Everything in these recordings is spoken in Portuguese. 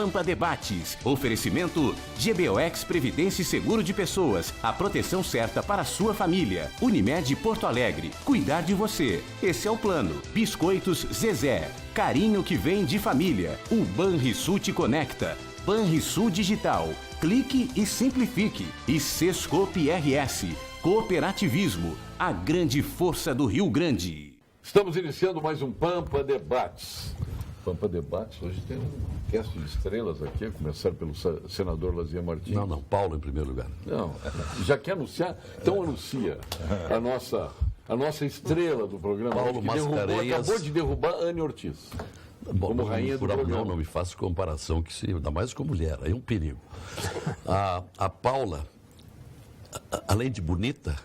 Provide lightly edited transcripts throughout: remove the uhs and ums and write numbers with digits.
Pampa Debates. Oferecimento GBOX Previdência e Seguro de Pessoas. A proteção certa para a sua família. Unimed Porto Alegre. Cuidar de você. Esse é o plano. Biscoitos Zezé. Carinho que vem de família. O Banrisul te conecta. Banrisul Digital. Clique e simplifique. E Sescope RS. Cooperativismo. A grande força do Rio Grande. Estamos iniciando mais um Pampa Debates. Pampa Debates, hoje tem um cast de estrelas aqui, a começar pelo senador Lazier Martins. Não, Paulo em primeiro lugar. Não, já quer anunciar? Então anuncia a nossa estrela do programa. Paulo Mascarenhas. Acabou de derrubar a Anne Ortiz. Bom, como rainha do programa. Não me faça comparação, que se, ainda mais com mulher, aí é um perigo. A Paula, além de bonita,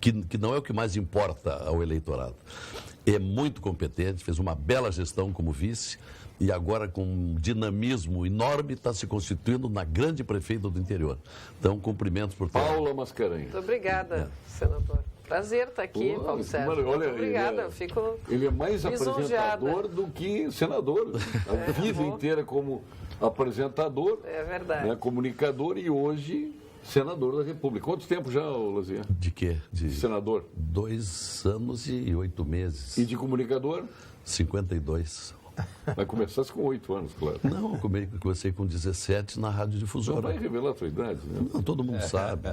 que não é o que mais importa ao eleitorado, é muito competente, fez uma bela gestão como vice e agora com um dinamismo enorme está se constituindo na grande prefeita do interior. Então, cumprimentos por tudo. Paula Mascarenhas. Muito obrigada, senador. Prazer estar aqui, Paulo Sérgio. Olha, muito obrigada, eu fico ele é mais lisonjeada. apresentador do que senador. A vida inteira como apresentador, É verdade. Comunicador e hoje senador da República. Quanto tempo já, Lazier? De quê? De Senador. 2 anos e 8 meses. E de comunicador? 52. Vai começar com 8 anos, claro. Não, eu comecei com 17 na Rádio Não Difusora. vai revelar a tua idade, né? Não, todo mundo sabe.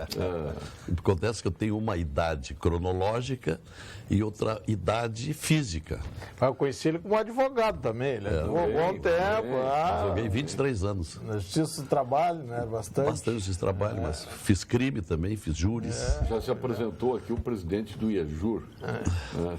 Acontece que eu tenho uma idade cronológica e outra idade física. Mas eu conheci ele como advogado também, ele advogou há bom tempo. Joguei 23 anos. Na Justiça do Trabalho, né? Bastante esse trabalho, mas fiz crime também, fiz júris. Já se apresentou aqui o presidente do IAJUR,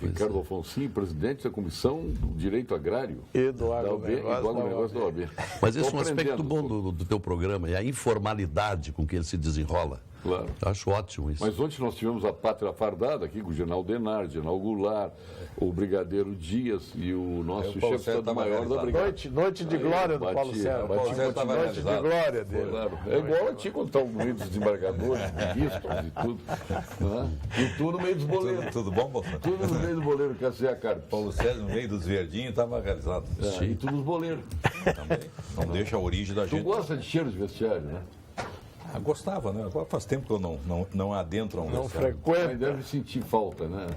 Ricardo Alfonsin, presidente da Comissão do Direito Agrário. E do da OAB, e do agronegócio da OAB. Mas esse é Tô um aspecto aprendendo. bom do teu programa, é a informalidade com que ele se desenrola. Claro. Eu acho ótimo isso. Mas ontem nós tivemos a Pátria Fardada aqui com o General Denard, General Goulart, o Brigadeiro Dias e o nosso chefe de Estado-Maior da Brigada. Noite de glória do Paulo Sérgio. Noite de glória dele. Claro. É igual a ti quando está no meio dos desembargadores, pistols e tudo. Né? E tu no meio dos boleiros. Tudo bom, Bolsonaro? Tudo no meio do boleiro, Cacé Carpe. Paulo Sérgio, no meio dos verdinhos, estava realizado. E tu nos boleiros. Também. Não deixa a origem da Tu gente. gosta de cheiro de vestiário, né? Gostava, né? Agora faz tempo que eu não adentro a um Não vestiário. Mas frequenta. deve sentir falta, né?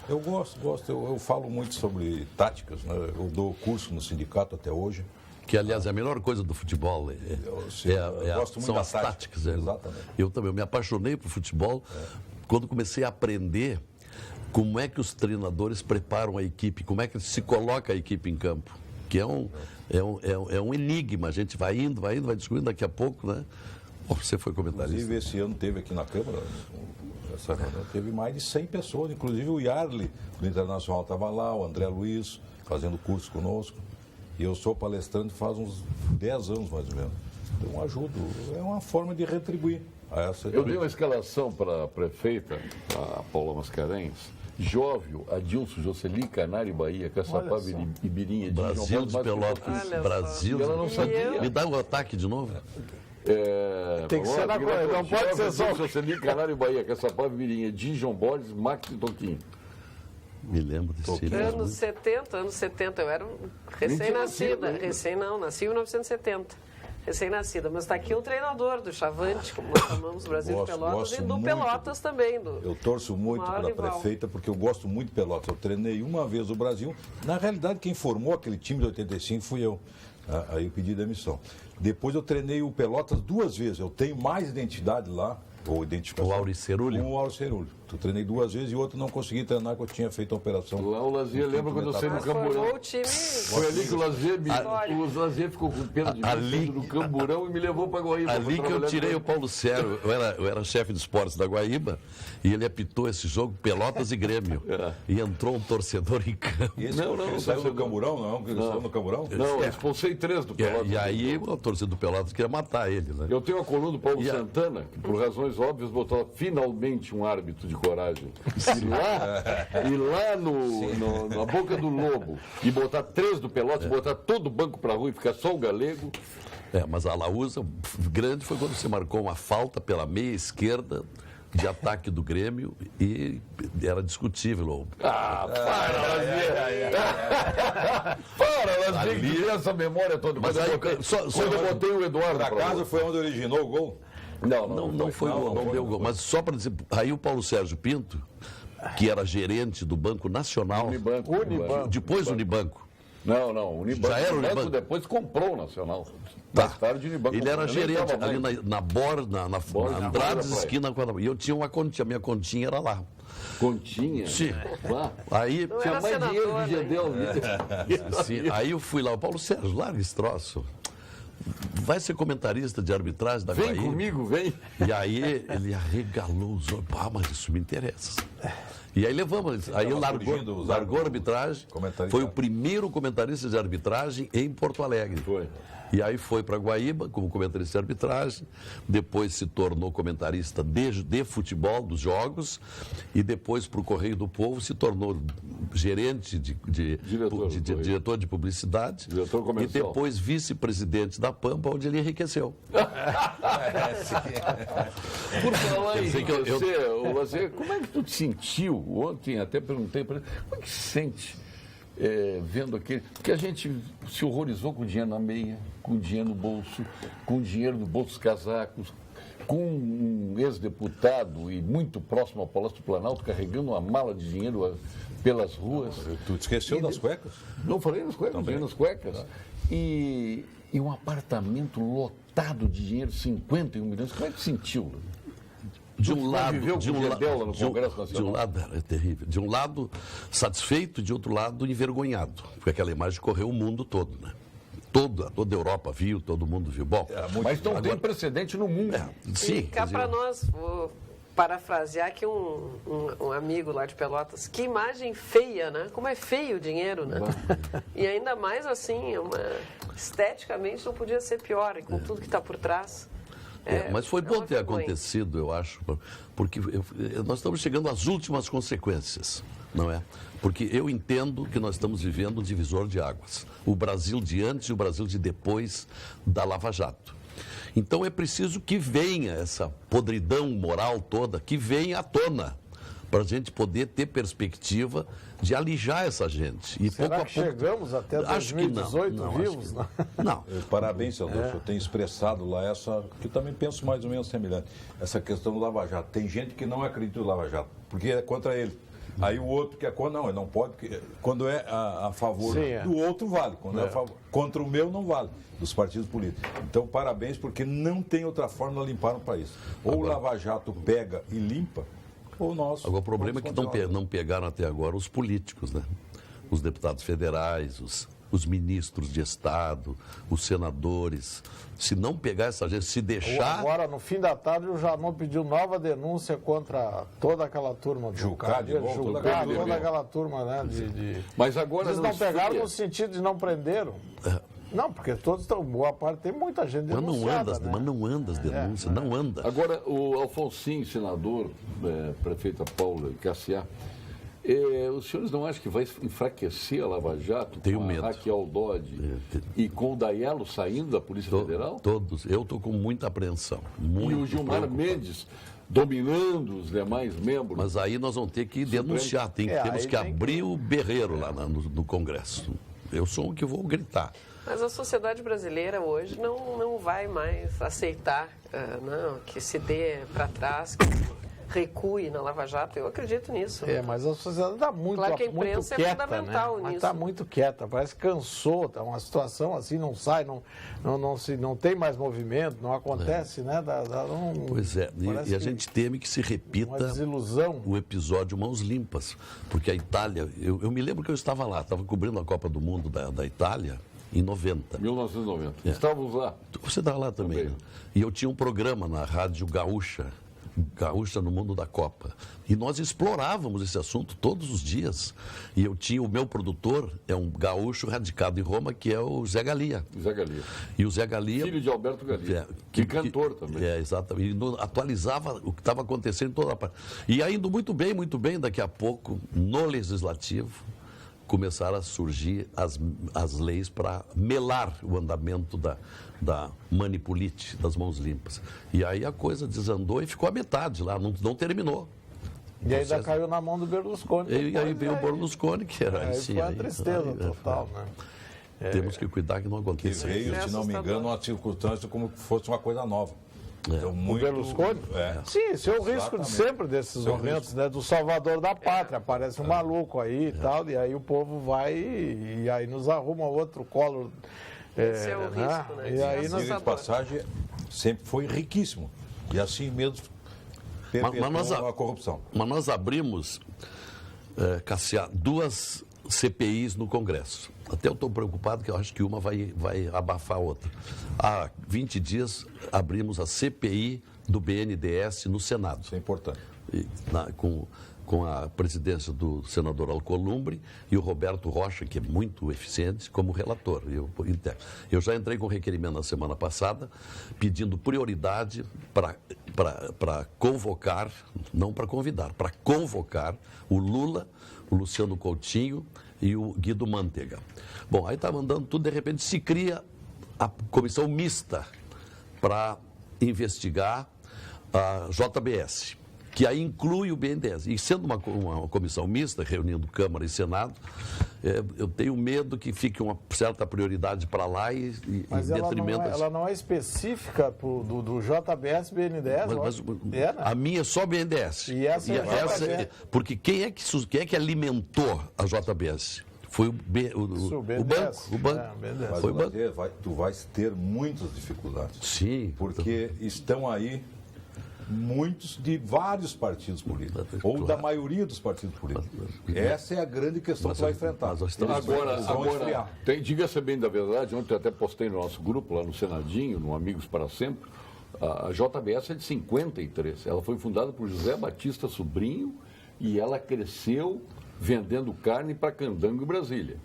Eu gosto. Eu falo muito sobre táticas, né? Eu dou curso no sindicato até hoje. Que, aliás, é a melhor coisa do futebol. Eu gosto muito são da as tática. táticas. Exatamente. Eu também me apaixonei por futebol quando comecei a aprender como é que os treinadores preparam a equipe, como é que se coloca a equipe em campo. Que é um enigma. A gente vai indo, vai descobrindo daqui a pouco, né? Você foi comentarista. Inclusive, esse ano teve aqui na Câmara, essa reunião, teve mais de 100 pessoas, inclusive o Yarley do Internacional estava lá, o André Luiz fazendo curso conosco. E eu sou palestrante faz uns 10 anos, mais ou menos. Então, ajudo. É uma forma de retribuir a essa... Eu dei uma escalação para a prefeita, a Paula Mascarenhas, Jóvio, Adilson, Jocely, Canário, Bahia, Caçapava, Ibirinha, Brasil de Pelotas. Olha Brasil. E ela não sabia. Me dá um ataque de novo. Tem que ser na coisa, não pode ser só. Jocely, Canário, Bahia, Caçapava, Ibirinha, Dijon, Borges, Max e Toquinho. Me lembro desse time. Anos 70, eu era recém-nascida. Nasci em 1970. Recém-nascida, mas está aqui o treinador do Chavante, como nós chamamos, Brasil de Pelotas, gosto e do muito. Pelotas também. Eu torço muito maior pela rival. prefeita, porque eu gosto muito de Pelotas. Eu treinei uma vez o Brasil. Na realidade, quem formou aquele time de 85 fui eu. Aí eu pedi demissão. Depois eu treinei o Pelotas 2 vezes. Eu tenho mais identidade lá, ou identificação. O Auricerulho? Com o Auricerulho. Eu treinei 2 vezes e outro não consegui treinar, porque eu tinha feito a operação. Lá o Lazier, lembra quando eu saí no Mas Camburão? formou o time. Foi ali que o Lazier ficou com pena de Ali- mim no Camburão e me levou para Guaíba. Ali pra que eu trabalhar tirei com o Paulo Sérgio, eu era chefe de esportes da Guaíba, e ele apitou esse jogo, Pelotas e Grêmio. E entrou um torcedor em campo. E esse, Não, ele saiu você do Camburão, não? Ele saiu do Camburão? Não, eu expulsei 3 do Pelotas. E aí o torcedor do Pelotas queria matar ele, né? Eu tenho a coluna do Paulo E a- Santana, que por razões óbvias botou finalmente um árbitro de coragem. E lá na boca do lobo, e botar 3 do Pelotas, botar todo o banco pra rua e ficar só o galego. Mas a Laúsa grande foi quando se marcou uma falta pela meia esquerda de ataque do Grêmio e era discutível. Para, Lazier, essa memória toda. Mas aí, quando eu botei o Eduardo... Por acaso foi onde originou o gol? Não foi o meu gol. Mas só para dizer, aí o Paulo Sérgio Pinto, que era gerente do Banco Nacional, depois Unibanco. Não, Unibanco. Já era o Unibanco. Depois comprou o Nacional. Tá. Mais tarde, Unibanco. Ele era gerente ali na Borges, Andrades, na esquina com a... E eu tinha uma continha, minha continha era lá. Continha? Sim. Lá. Aí, Não Tinha era mais dinheiro senador, que Gedel. sim, aí eu fui lá, o Paulo Sérgio, larga esse troço. Vai ser comentarista de arbitragem da Vem Guaíba. comigo, vem. E aí ele arregalou os olhos. Mas isso me interessa. E aí levamos, aí largou a arbitragem. Foi o primeiro comentarista de arbitragem em Porto Alegre. Foi. E aí foi para Guaíba como comentarista de arbitragem, depois se tornou comentarista de futebol, dos jogos, e depois para o Correio do Povo se tornou gerente diretor de publicidade, Diretor e comercial. depois vice-presidente da Pampa, onde ele enriqueceu. Por falar em Quer dizer que você, como é que tu te sentiu? Ontem até perguntei para ele, como é que se sente vendo aquele... Porque a gente se horrorizou com dinheiro na meia, com dinheiro no bolso, com dinheiro no bolso dos casacos, com um ex-deputado e muito próximo ao Palácio do Planalto carregando uma mala de dinheiro pelas ruas. Tu te esqueceu das cuecas? Não falei nas cuecas, dinheiro nas cuecas. E um apartamento lotado de dinheiro, 51 milhões. Como é que sentiu? De um lado, Nacional? É terrível. De um lado, satisfeito, de outro lado, envergonhado. Porque aquela imagem correu o mundo todo, né? Toda a Europa viu, todo mundo viu. Bom, mas não tem precedente no mundo. Sim. E cá para nós, vou parafrasear aqui um amigo lá de Pelotas. Que imagem feia, né? Como é feio o dinheiro, né? E ainda mais assim, esteticamente não podia ser pior, com tudo que está por trás. Mas foi bom ter vergonha. acontecido, eu acho, porque nós estamos chegando às últimas consequências, não é? Porque eu entendo que nós estamos vivendo um divisor de águas. O Brasil de antes e o Brasil de depois da Lava Jato. Então é preciso que venha essa podridão moral toda, que venha à tona, para a gente poder ter perspectiva de alijar essa gente. E Será pouco que a pouco... chegamos até 2018 vivos? Não. Parabéns, senador. O senhor tem expressado lá essa, que eu também penso mais ou menos semelhante, essa questão do Lava Jato. Tem gente que não acredita no Lava Jato, porque é contra ele. Aí o outro que é contra, não, ele não pode, quando é a favor do outro, vale. Quando é a favor, contra o meu, não vale, dos partidos políticos. Então, parabéns, porque não tem outra forma de limpar o país. Ou o Lava Jato pega e limpa, ou nós... Agora, o problema é que não pegaram até agora os políticos, né? Os deputados federais, os ministros de Estado, os senadores. Se não pegar essa gente, se deixar... Agora, no fim da tarde, o Janot pediu nova denúncia contra toda aquela turma do Julgar de volta, toda aquela turma, né? Mas agora eles não pegaram no sentido de não prenderam. Não, porque todos estão... Boa parte, tem muita gente denunciada, mas não anda as denúncias, não anda. Agora, o Alfonsinho, senador, prefeita Paula Cassiá, os senhores não acham que vai enfraquecer a Lava Jato? Tenho com medo. A Raquel Dodge e com o Daiello saindo da Polícia Federal? Todos. Eu estou com muita apreensão. E o Gilmar Mendes dominando os demais membros? Mas aí nós vamos ter que denunciar. Temos que abrir o berreiro lá no Congresso. Eu sou o que vou gritar. Mas a sociedade brasileira hoje não vai mais aceitar que se dê para trás, que recue na Lava Jato. Eu acredito nisso. Mas a sociedade está muito, claro que a imprensa muito quieta, é fundamental né? Mas nisso. está muito quieta, parece que cansou, está uma situação assim, não sai, não tem mais movimento, não acontece, né? Pois é, e a gente teme que se uma repita desilusão. o episódio Mãos Limpas, porque a Itália, eu me lembro que eu estava lá, estava cobrindo a Copa do Mundo da Itália, em 90. 1990. Estávamos lá. Você estava lá também. Né? E eu tinha um programa na Rádio Gaúcha no Mundo da Copa. E nós explorávamos esse assunto todos os dias. E eu tinha, o meu produtor é um gaúcho radicado em Roma, que é o Zé Galia. Zé Galia. E o Zé Galia... Filho de Alberto Galia. Que cantor também. Exatamente. E atualizava o que estava acontecendo em toda a parte. E aí, indo muito bem, daqui a pouco, no Legislativo, começaram a surgir as leis para melar o andamento da manipulite, das mãos limpas. E aí a coisa desandou e ficou à metade lá, não terminou. E ainda caiu na mão do Berlusconi. E aí veio o Berlusconi, que era aí assim. foi uma tristeza total, né? Temos que cuidar que não Que aconteça. veio, se não me engano, uma circunstância como que fosse uma coisa nova. Então, muito... O Berlusconi? Sim, esse é o risco de sempre desses momentos, né? Do salvador da pátria. Aparece um maluco aí e tal, e aí o povo vai e aí nos arruma outro colo. Esse é o risco, né? E aí nós... Diga de passagem, sempre foi riquíssimo. E assim mesmo perpetuou a corrupção. Mas nós abrimos, Cassiano, 2 CPIs no Congresso. Até eu estou preocupado que eu acho que uma vai abafar a outra. Há 20 dias abrimos a CPI do BNDES no Senado. Isso é importante. Com a presidência do senador Alcolumbre e o Roberto Rocha, que é muito eficiente, como relator. Eu já entrei com requerimento na semana passada, pedindo prioridade para convocar, não para convidar, para convocar o Lula, o Luciano Coutinho e o Guido Mantega. Bom, aí estava andando tudo, de repente se cria a comissão mista para investigar a JBS, que aí inclui o BNDES. E sendo uma comissão mista, reunindo Câmara e Senado, eu tenho medo que fique uma certa prioridade para lá e mas em detrimento... ela não é específica do JBS e BNDES? Mas a minha é só BNDES. E essa é a JBS. Porque quem é que alimentou a JBS? Foi o banco. O banco. Mas Foi o banco. tu vais ter muitas dificuldades. Sim. Porque estão aí muitos de vários partidos políticos, ou da maioria dos partidos políticos. Essa é a grande questão que vai enfrentar. Agora diga-se bem da verdade, ontem eu até postei no nosso grupo, lá no Senadinho, no Amigos para Sempre, a JBS é de 53. Ela foi fundada por José Batista Sobrinho e ela cresceu vendendo carne para Candango e Brasília.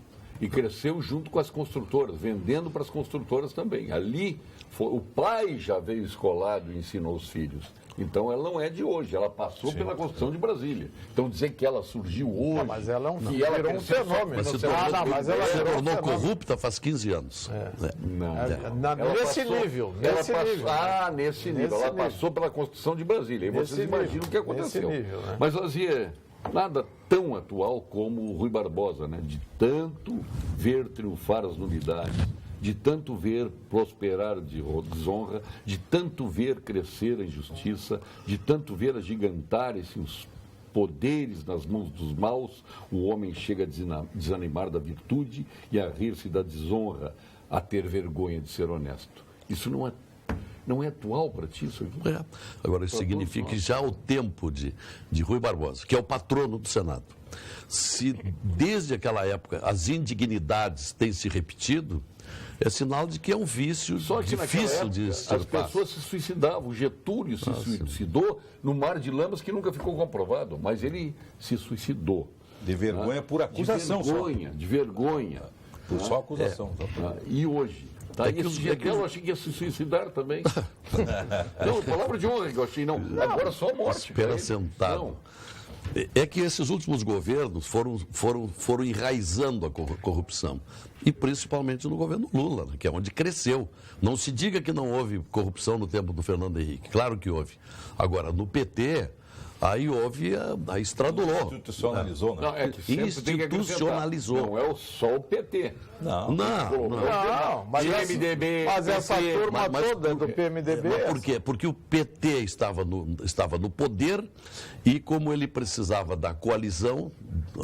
E cresceu junto com as construtoras, vendendo para as construtoras também. Ali, o pai já veio escolado e ensinou os filhos. Então, ela não é de hoje, ela passou pela construção de Brasília. Então, dizer que ela surgiu hoje... mas ela virou um fenômeno. Mas se tornou corrupta faz 15 anos. Nesse nível. Nesse nível. Ela passou pela construção de Brasília. E vocês imaginam o que aconteceu. Nível, né? Mas, Ozia, nada tão atual como o Rui Barbosa, né? De tanto ver triunfar as nulidades, de tanto ver prosperar de desonra, de tanto ver crescer a injustiça, de tanto ver agigantarem-se os poderes nas mãos dos maus, o homem chega a desanimar da virtude e a rir-se da desonra, a ter vergonha de ser honesto. Isso não é atual para ti, isso aqui? Agora, isso significa que já o tempo de Rui Barbosa, que é o patrono do Senado, se desde aquela época as indignidades têm se repetido, é sinal de que é um vício difícil de extirpar. As pessoas se suicidavam. O Getúlio se suicidou no mar de lamas que nunca ficou comprovado, mas ele se suicidou. De vergonha por acusação. De vergonha. Por só acusação. E hoje? Esse Gedel eu achei que ia se suicidar também. Não, palavra de honra que eu achei, não. Agora só morte. Espera sentado. Não. É que esses últimos governos foram enraizando a corrupção. E principalmente no governo Lula, que é onde cresceu. Não se diga que não houve corrupção no tempo do Fernando Henrique. Claro que houve. Agora, no PT, aí houve, aí extradulou. Institucionalizou, né? Não, é que institucionalizou. Não é só o PT. Não. Mas essa turma toda do PMDB... Mas por quê? Porque o PT estava no poder e como ele precisava da coalizão,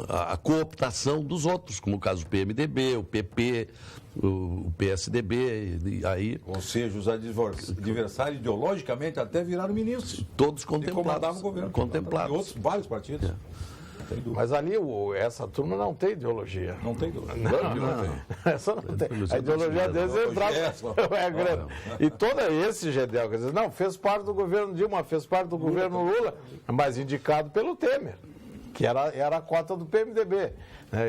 a cooptação dos outros, como o caso do PMDB, o PP, o PSDB, e aí... Ou seja, os adversários ideologicamente até viraram ministros. Todos contemplados. E comandavam o governo. Contemplados. E vários partidos. Mas ali essa turma não tem ideologia. Não tem ideologia. Não tem. Essa não tem. A ideologia deles é grande. E todo esse Gedel, quer dizer, não, fez parte do governo Dilma, fez parte do governo Lula, mas indicado pelo Temer. que era a cota do PMDB.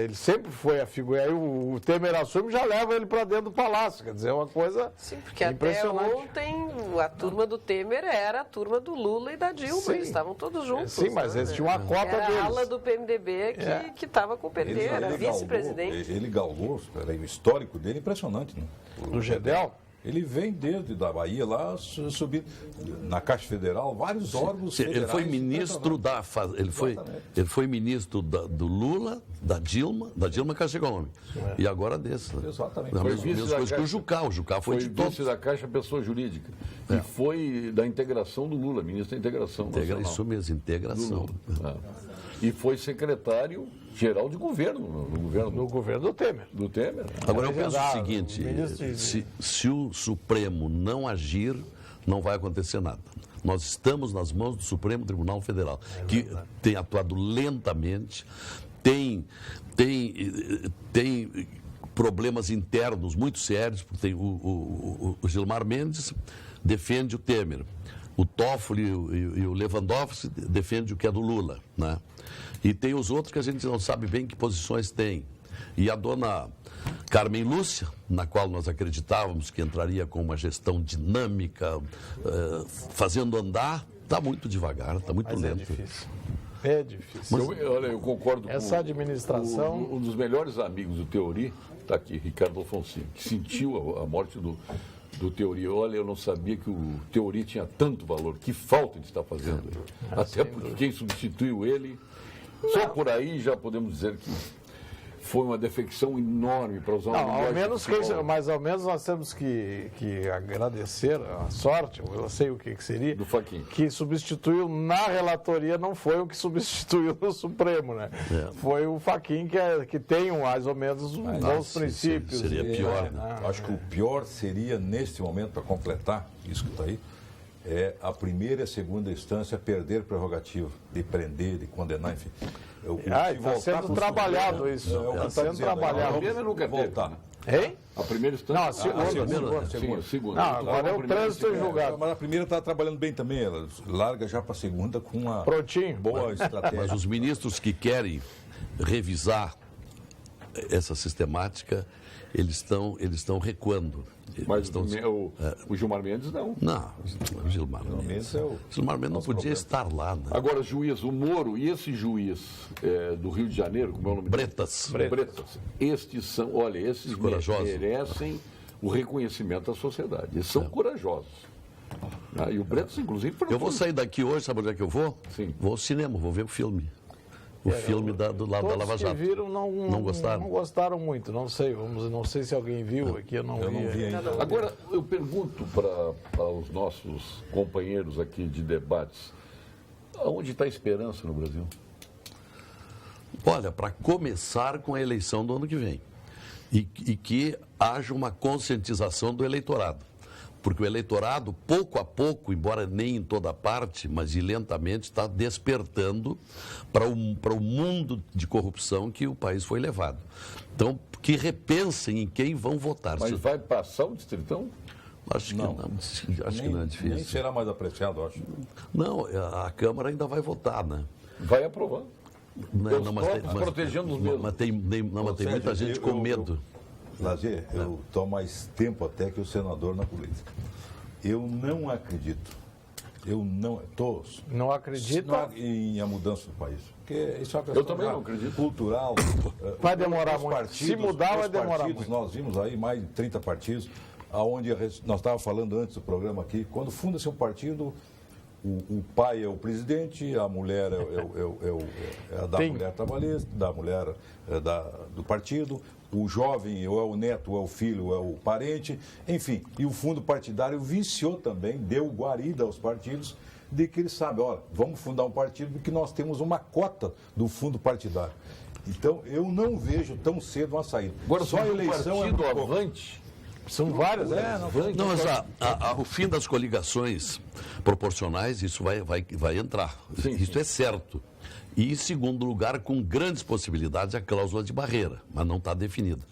Ele sempre foi a figura. Aí o Temer assume e já leva ele para dentro do palácio. Quer dizer, é uma coisa porque impressionante. até ontem a turma do Temer era a turma do Lula e da Dilma. Sim. Eles estavam todos juntos. Sim, mas eles tinham uma cota era deles. a ala do PMDB que estava com o PT, era vice-presidente. Ele galgou, o histórico dele é impressionante, né? Do Gedel? Ele vem desde da Bahia lá, subindo na Caixa Federal, vários órgãos Sim, federais. ele foi ministro ele foi ministro do Lula, da Dilma Caixa Econômica. E agora desse. Né? Exatamente. A Foi mesma vice da coisa que o Caixa. Jucá. O Jucá foi de vice todos. da Caixa Pessoa Jurídica. E foi da integração do Lula, ministro da Integração Nacional. Isso mesmo, integração. E foi secretário-geral de governo, No governo do Temer. do Temer. Agora eu penso o Ah, seguinte, ministro- se o Supremo não agir, não vai acontecer nada. Nós estamos nas mãos do Supremo Tribunal Federal, que tem atuado lentamente, tem problemas internos muito sérios, porque tem o Gilmar Mendes defende o Temer, o Toffoli e o Lewandowski defendem o que é do Lula, né? E tem os outros que a gente não sabe bem que posições tem. E a dona Carmen Lúcia, na qual nós acreditávamos que entraria com uma gestão dinâmica, fazendo andar, está muito devagar, está muito Mas lento. é difícil. É difícil. Eu concordo Essa com administração- um dos melhores amigos do Teori, está aqui, Ricardo Alfonsino, que sentiu a morte do Teori. Olha, eu não sabia que o Teori tinha tanto valor. Que falta de estar fazendo ele. Até porque quem substituiu ele, só por aí já podemos dizer que foi uma defecção enorme para usar uma Não, ao linguagem menos de futebol. mas ao menos nós temos que agradecer a sorte, eu sei o que seria, Do Fachin. que substituiu na relatoria, não foi o que substituiu no Supremo, né? Foi o Fachin que tem mais ou menos bons princípios. seria pior, né? Acho que o pior seria, neste momento, para completar isso que está aí, é a primeira e a segunda instância perder prerrogativa de prender, de condenar, enfim. Está sendo trabalhado isso. Está sendo A trabalhado. primeira nunca teve. voltar. Hein? A primeira instância. Não, a segunda. Sim, a segunda. Não, agora é o primeira, trânsito segunda. julgado. Mas a primeira está trabalhando bem também, ela larga já para a segunda com uma Prontinho. boa estratégia. Mas os ministros que querem revisar essa sistemática, eles estão recuando. Mas Eles estão- o Gilmar Mendes não. Não, o Gilmar Mendes Mendes. é o Gilmar Mendes não nosso podia problema. estar lá, né? Agora, juiz, o Moro e esse juiz do Rio de Janeiro, como é o nome dele? Bretas. Bretas. Estes são, olha, esses Corajosos. merecem o reconhecimento da sociedade. Eles são corajosos. E o Bretas, inclusive, Eu vou sair daqui hoje, sabe onde é que eu vou? Sim. Vou ao cinema, vou ver o filme. O filme do lado da Todos Lava que Jato. viram não gostaram? Não gostaram muito, não sei. Não sei se alguém viu aqui, eu não vi. ainda. Agora, eu pergunto para os nossos companheiros aqui de debates, aonde está a esperança no Brasil? Olha, para começar com a eleição do ano que vem. E que haja uma conscientização do eleitorado. Porque o eleitorado, pouco a pouco, embora nem em toda parte, mas lentamente, está despertando para o mundo de corrupção que o país foi levado. Então, que repensem em quem vão votar. Mas vai passar o Distritão? Acho que não é Nem difícil. será mais apreciado, acho. Não, a Câmara ainda vai votar, né? Vai aprovar. Os mas próprios protegendo os mesmos. Mas tem muita gente com medo. Lazer, eu estou mais tempo até que o senador na política. Eu não acredito. Não acredita? Em a mudança do país. Porque isso é uma questão Eu também já não acredito. cultural. Vai demorar Os muito. Se mudar, vai demorar partidos, muito. Nós vimos aí mais de 30 partidos, aonde nós estávamos falando antes do programa aqui, quando funda-se um partido, o pai é o presidente, a mulher é da mulher trabalhista, da mulher do partido, o jovem ou é o neto, ou é o filho, ou é o parente, enfim. E o fundo partidário viciou também, deu guarida aos partidos, de que eles sabem, olha, vamos fundar um partido porque nós temos uma cota do fundo partidário. Então, eu não vejo tão cedo uma saída. Agora, só a eleição partido muito pouco. avante. São vários, né? Não, mas o fim das coligações proporcionais, isso vai entrar. Sim, Isso sim. é certo. E, em segundo lugar, com grandes possibilidades, a cláusula de barreira, mas não está definida.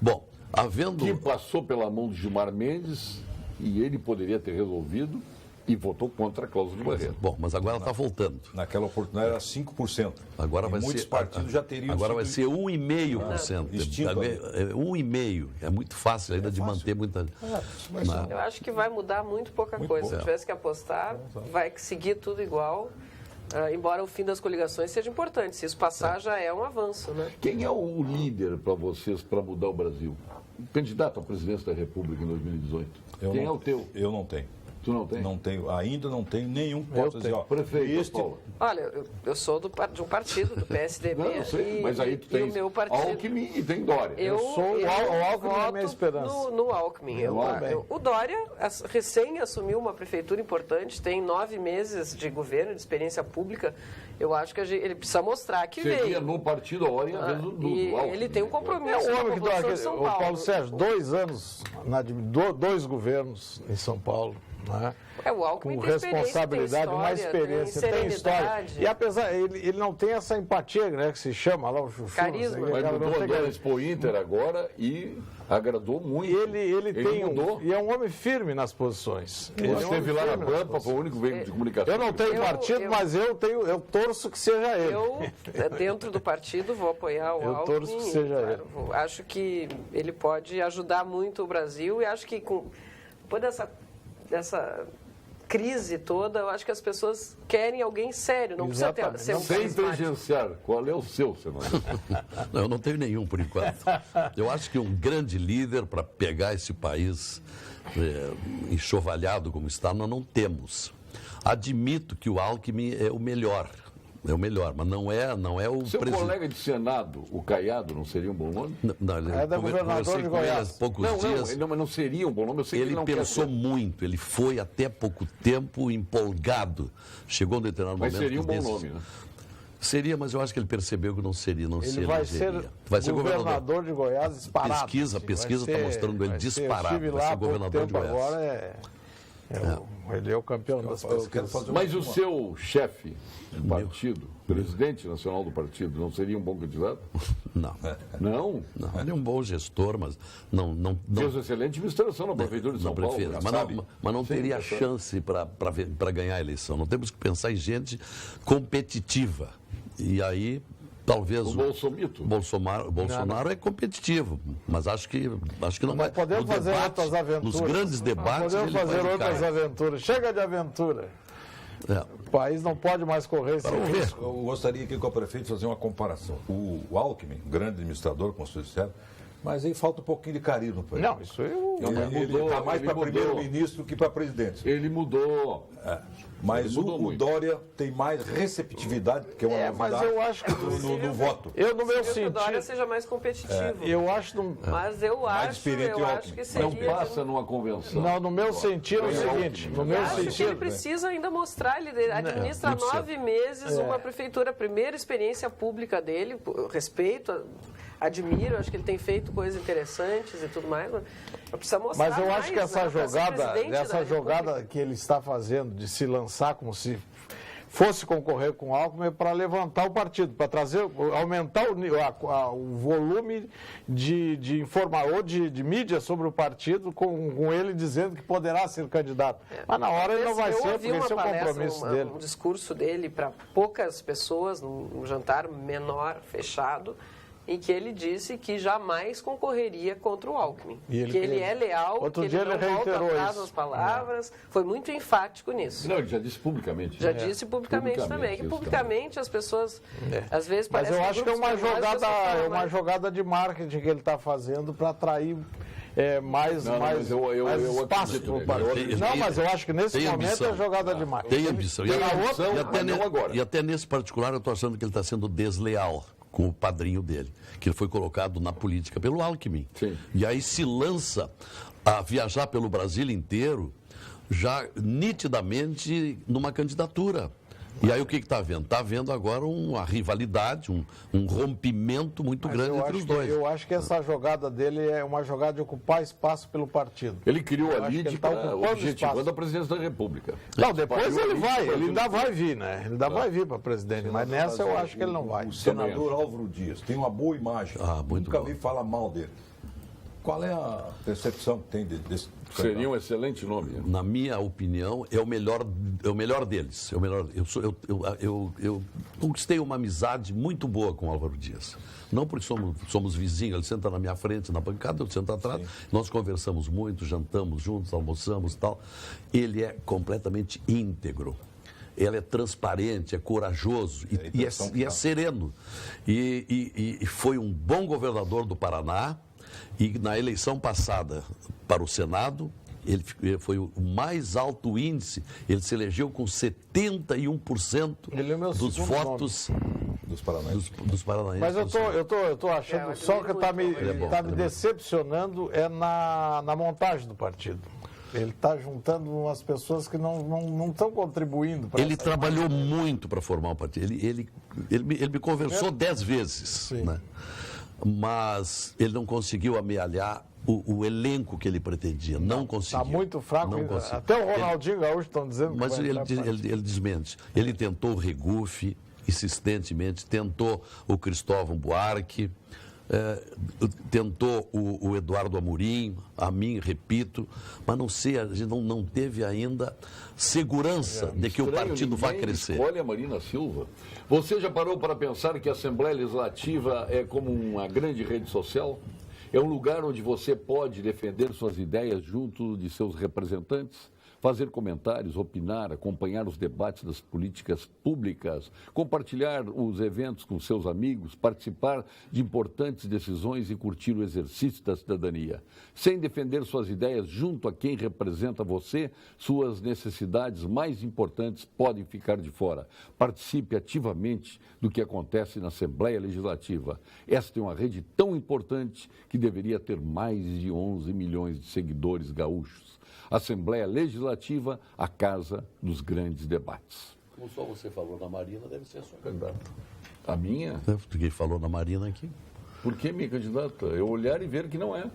Bom, havendo... Que passou pela mão de Gilmar Mendes e ele poderia ter resolvido. E votou contra a cláusula de barreira. Bom, mas agora está voltando. Naquela oportunidade era 5%. Agora E vai muitos ser, partidos já teriam agora vai sido- ser 1,5%. extinto ali. 1,5%. É muito fácil ainda de manter muita. Não. Eu acho que vai mudar muito pouca coisa. Se tivesse que apostar, vai seguir tudo igual. Embora o fim das coligações seja importante. Se isso passar, já é um avanço, né? Quem é o líder para vocês para mudar o Brasil? Candidato à presidência da República em 2018. Quem é o teu? Eu não tenho. Tu não tem? Não tenho, ainda não tenho nenhum que possa dizer, ó, Prefeito, Paula. Olha, eu sou de um partido, do PSDB. Não, eu sei, mas aí tu e tem o meu partido. Alckmin e tem Dória. Eu sou o Alckmin é a minha voto esperança. No Alckmin. O Dória recém assumiu uma prefeitura importante, tem 9 meses de governo, de experiência pública. Eu acho que ele precisa mostrar que Seria veio. no partido a hora e a vez do Alckmin. Ele tem um É compromisso o com a homem que população dá de São o Paulo. Paulo Sérgio, 2 anos, 2 governos em São Paulo. Né? O Alckmin Com tem experiência, responsabilidade, tem uma história, experiência, tem tem história. serenidade. E apesar, ele não tem essa empatia, né, que se chama lá, o chuchu. Carisma. Não sei, Mas não mudou tem a Dona Expo Inter agora e agradou muito. E ele tem mudou. e é um homem firme nas posições. Ele é um esteve homem lá na firme nas Pampa, foi o único veículo de comunicação. Eu não tenho partido, mas eu torço que seja ele. Eu, dentro do partido, vou apoiar o Eu Alckmin. torço que seja ele. Acho que ele pode ajudar muito o Brasil e acho que depois dessa crise toda, eu acho que as pessoas querem alguém sério, não precisa Exatamente. ser um Sem carismático. tangenciar, qual é o seu, senador? Não, eu não tenho nenhum por enquanto. Eu acho que um grande líder para pegar esse país enxovalhado como está, nós não temos. Admito que o Alckmin é o melhor. É o melhor, mas não é o Seu presidente. colega de Senado, o Caiado, não seria um bom nome? Não, ele, É da governador conversei de com ele há Goiás. poucos dias. Não, mas não seria um bom nome. Eu sei que Ele não pensou quer ser. muito, ele foi até pouco tempo empolgado. Chegou a um determinado Mas momento. seria um bom desses- nome, né? Seria, mas eu acho que ele percebeu que não seria, não se Ele vai ser elegeria. Vai ser governador. de Goiás disparado. Pesquisa Vai está mostrando ele vai ser. disparado, Eu estive vai lá ser há pouco governador de tempo Goiás. agora, ele é o campeão das Eu quero pesquisas. fazer Mas o seu chefe do partido, presidente nacional do partido, não seria um bom candidato? Não. Não? Não, ele é um bom gestor, mas não Fez excelente administração na prefeitura de São não Paulo. prefiro. já Mas sabe. não Sim, teria já sabe. chance para ganhar a eleição. Não temos que pensar em gente competitiva. E aí, talvez O Bolsomito? Bolsonaro é competitivo, mas acho que não vai. Podemos No fazer debate, outras aventuras. Nos grandes debates, Podemos ele fazer pode outras cair. aventuras. Chega de aventura. É. O país não pode mais correr sem Vamos ver. risco. Eu gostaria aqui com o prefeito fazer uma comparação. O Alckmin, grande administrador, como vocês disseram, mas aí falta um pouquinho de carisma para ele. Não, isso eu... Ele está mais ele para mudou. primeiro-ministro que para presidente. Ele mudou. Mas Ele mudou o muito. Dória tem mais receptividade, que é uma mas novidade, eu acho que... no voto. Eu, no meu Que o Dória sentido... seja mais competitivo. Eu acho... Num, Mas eu acho experiente o que Alckmin. seria... Não passa numa convenção. não, no meu sentido é o seguinte. No meu Acho que ele sentido... precisa ainda mostrar, ele administra muito 9 meses uma prefeitura, a primeira experiência pública dele, eu respeito, admiro, acho que ele tem feito coisas interessantes e tudo mais, mas precisa mostrar Mas eu acho mais, que essa né, pra ser jogada, presidente da essa República. jogada que ele está fazendo de se lançar como se fosse concorrer com o Alckmin é para levantar o partido, para trazer, aumentar o volume de informação ou de mídia sobre o partido, com ele dizendo que poderá ser candidato. Mas na hora ele não vai Eu ser, ouvi porque uma esse é o palestra, compromisso dele. um discurso dele para poucas pessoas, num jantar menor, fechado, em que ele disse que jamais concorreria contra o Alckmin. E ele que ele teve. é leal, Outro que dia ele não ele volta reiterou atrás isso. nas palavras. Foi muito enfático nisso. Não, ele já disse publicamente. Já disse publicamente também. Que isso publicamente as pessoas, às vezes, Mas parece eu acho que é grupos uma menores, as jogada, pessoas falam, é uma mas- jogada de marketing que ele está fazendo para atrair mais mas eu espaço acredito para o nele. partido. Não, mas eu acho que nesse Tem momento ambição. é jogada de marketing. Tem ambição. Tem ambição, mas não agora. E até nesse particular eu estou achando que ele está sendo desleal com o padrinho dele, que ele foi colocado na política pelo Alckmin. Sim. E aí se lança a viajar pelo Brasil inteiro, já nitidamente numa candidatura. E aí o que está havendo? Está havendo agora uma rivalidade, um rompimento muito Mas grande eu entre acho os que- dois. eu acho que essa jogada dele é uma jogada de ocupar espaço pelo partido. Ele criou Eu a acho que ele LIDE tá para ocupando objetivando espaço. a presidência da República. Não, depois Espalhou ele a vai, LIDE ele ainda para- vai vir, né? Ele ainda vai vir para presidente, mas nessa eu acho que ele não vai. O senador Álvaro Dias tem uma boa imagem. Ah, muito Nunca bom. vi falar mal dele. Qual é a percepção que tem desse Seria um excelente nome. Né? Na minha opinião, é o melhor deles. É o melhor, eu conquistei uma amizade muito boa com o Álvaro Dias. Não porque somos vizinhos, ele senta na minha frente, na bancada, eu sento atrás. Sim. Nós conversamos muito, jantamos juntos, almoçamos e tal. Ele é completamente íntegro. Ele é transparente, é corajoso e é sereno. E foi um bom governador do Paraná. E na eleição passada para o Senado, ele foi o mais alto índice. Ele se elegeu com 71% dos votos dos paranaenses. Dos paranaenses. Mas eu tô achando, só que está me decepcionando na montagem do partido. Ele está juntando umas pessoas que não estão contribuindo para Ele trabalhou muito para formar o partido. Ele me conversou 10 vezes, né? Mas ele não conseguiu amealhar o elenco que ele pretendia. Não conseguiu. Está muito fraco. Até o Ronaldinho Gaúcho estão dizendo que mas ele desmente. Ele tentou o Regufe, insistentemente, tentou o Cristóvão Buarque, tentou o Eduardo Amorim, a mim, repito, mas não sei, a gente não teve ainda segurança de que o partido vai crescer. Olha a Marina Silva. Você já parou para pensar que a Assembleia Legislativa é como uma grande rede social? É um lugar onde você pode defender suas ideias junto de seus representantes? Fazer comentários, opinar, acompanhar os debates das políticas públicas, compartilhar os eventos com seus amigos, participar de importantes decisões e curtir o exercício da cidadania. Sem defender suas ideias junto a quem representa você, suas necessidades mais importantes podem ficar de fora. Participe ativamente do que acontece na Assembleia Legislativa. Esta é uma rede tão importante que deveria ter mais de 11 milhões de seguidores gaúchos. Assembleia Legislativa, a casa dos grandes debates. Como só você falou na Marina, deve ser a sua candidata. A minha? Quem falou na Marina aqui. Por que minha candidata? Eu olhar e ver que não é.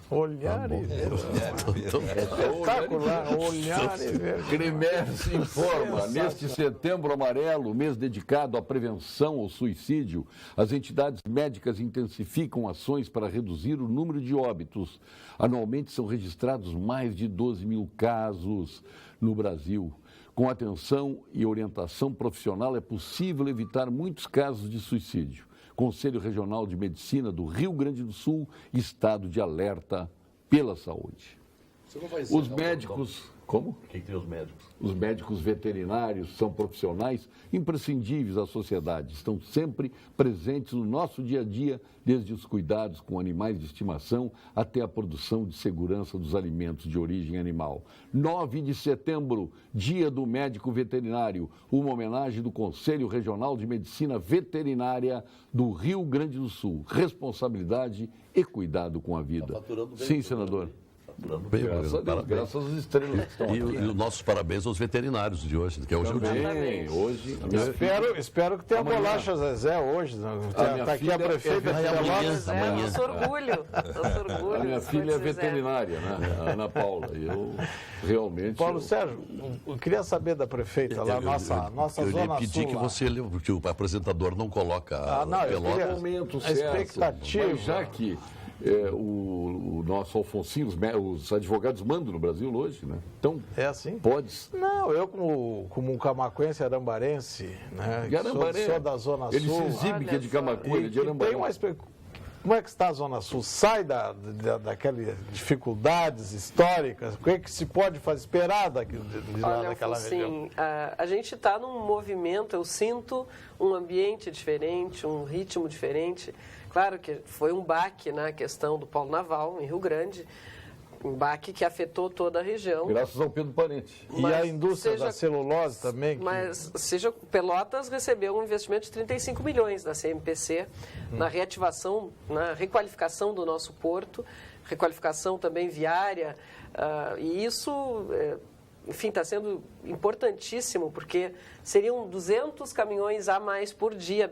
Olhar e ver. Espetacular, olhar e ver. Cremers informa, neste Setembro Amarelo, mês dedicado à prevenção ao suicídio, as entidades médicas intensificam ações para reduzir o número de óbitos. Anualmente são registrados mais de 12 mil casos no Brasil. Com atenção e orientação profissional é possível evitar muitos casos de suicídio. Conselho Regional de Medicina do Rio Grande do Sul, estado de alerta pela saúde. Os médicos... Como? Quem tem os médicos? Os médicos veterinários são profissionais imprescindíveis à sociedade. Estão sempre presentes no nosso dia a dia, desde os cuidados com animais de estimação até a produção de segurança dos alimentos de origem animal. 9 de setembro, Dia do Médico Veterinário, uma homenagem do Conselho Regional de Medicina Veterinária do Rio Grande do Sul. Responsabilidade e cuidado com a vida. Sim, senador. Bem, graças às estrelas que estão aqui. E os nossos parabéns aos veterinários de hoje, que é hoje o dia. Hoje, espero que tenha bolacha Zezé hoje. Está aqui a prefeita de Pelotas. Nosso orgulho. A minha filha é veterinária, né? A Ana Paula. E eu realmente... Paulo Sérgio, eu queria saber da prefeita lá, nossa Zona Eu pedi Sul, que o apresentador não coloca Pelotas. Momento a certo. expectativa. Mas já que o nosso Alfonsinho, os advogados mandam no Brasil hoje, né? Então, é assim? Pode. Não, eu como um camaquense arambarense, né? Sou da Zona Sul. Ele se exibe que é de Camacuã, ele é de Arambarense. Como é que está a Zona Sul? Sai daquelas dificuldades históricas? O que é que se pode esperar de lá daquela região? A gente está num movimento, eu sinto um ambiente diferente, um ritmo diferente. Claro que foi um baque na questão do polo naval em Rio Grande, um baque que afetou toda a região. Graças ao Pedro Parente. E a indústria da celulose também. Mas Pelotas recebeu um investimento de 35 milhões da CMPC na reativação, na requalificação do nosso porto, requalificação também viária, e isso... Enfim, está sendo importantíssimo, porque seriam 200 caminhões a mais por dia,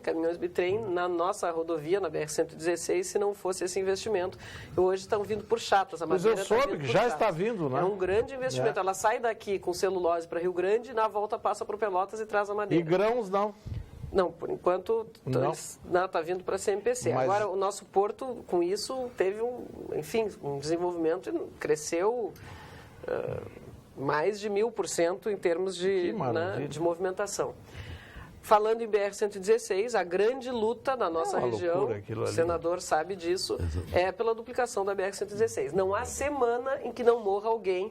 caminhões bitrem, na nossa rodovia, na BR-116, se não fosse esse investimento. E hoje estão vindo por chatas. Mas eu soube que já está vindo, né? É um grande investimento. Ela sai daqui com celulose para Rio Grande, na volta passa para o Pelotas e traz a madeira. E grãos não. Não, por enquanto Não? está vindo para a CMPC. Mas- Agora, o nosso porto, com isso, teve um desenvolvimento, cresceu mais de 1000% em termos Que maravilha. de movimentação. Falando em BR-116, a grande luta da nossa uma região, loucura aquilo o ali. senador sabe disso, é pela duplicação da BR-116. Não há semana em que não morra alguém,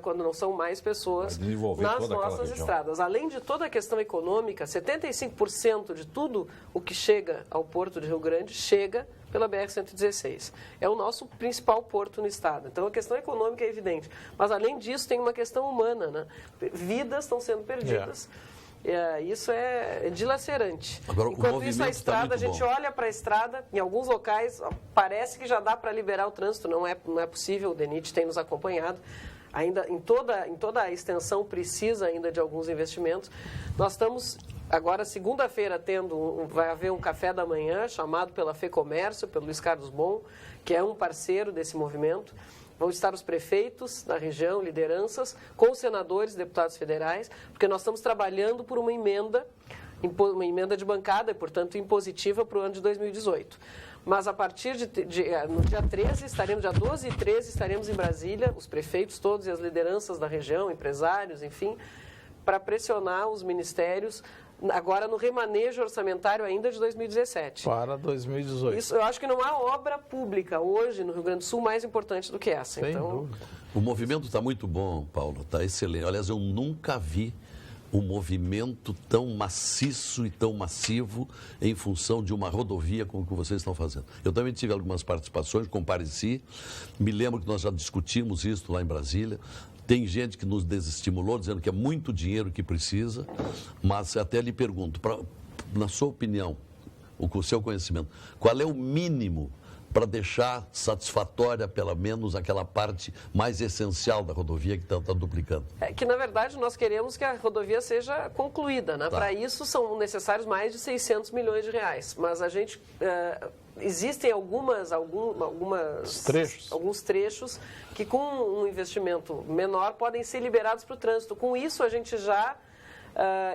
quando não são mais pessoas, Vai desenvolver nas toda aquela nossas região. estradas. Além de toda a questão econômica, 75% de tudo o que chega ao Porto de Rio Grande chega pela BR-116. É o nosso principal porto no estado. Então, a questão econômica é evidente. Mas, além disso, tem uma questão humana, né? Vidas estão sendo perdidas. Isso é dilacerante. Agora, o Enquanto isso, a movimento tá estrada, muito a gente bom. olha para a estrada, em alguns locais parece que já dá para liberar o trânsito, não é possível, o DENIT tem nos acompanhado. Ainda em toda a extensão precisa ainda de alguns investimentos. Nós estamos agora segunda-feira vai haver um café da manhã chamado pela FEComércio, pelo Luiz Carlos Bon, que é um parceiro desse movimento. Vão estar os prefeitos da região, lideranças, com os senadores, deputados federais, porque nós estamos trabalhando por uma emenda de bancada e, portanto, impositiva para o ano de 2018. Mas a partir no dia 13, dia 12 e 13, estaremos em Brasília, os prefeitos todos e as lideranças da região, empresários, enfim, para pressionar os ministérios, agora no remanejo orçamentário ainda de 2017. Para 2018. Isso, eu acho que não há obra pública hoje no Rio Grande do Sul mais importante do que essa. Sem Então, dúvida. O movimento está muito bom, Paulo, está excelente. Aliás, eu nunca vi um movimento tão maciço e tão massivo em função de uma rodovia como o que vocês estão fazendo. Eu também tive algumas participações, compareci, me lembro que nós já discutimos isso lá em Brasília. Tem gente que nos desestimulou, dizendo que é muito dinheiro que precisa, mas até lhe pergunto, na sua opinião, com o seu conhecimento, qual é o mínimo para deixar satisfatória, pelo menos, aquela parte mais essencial da rodovia que está duplicando? é que, na verdade, nós queremos que a rodovia seja concluída. Né? Tá. Para isso, são necessários mais de 600 milhões de reais. Mas a gente... existem alguns trechos que, com um investimento menor, podem ser liberados para o trânsito. Com isso, a gente já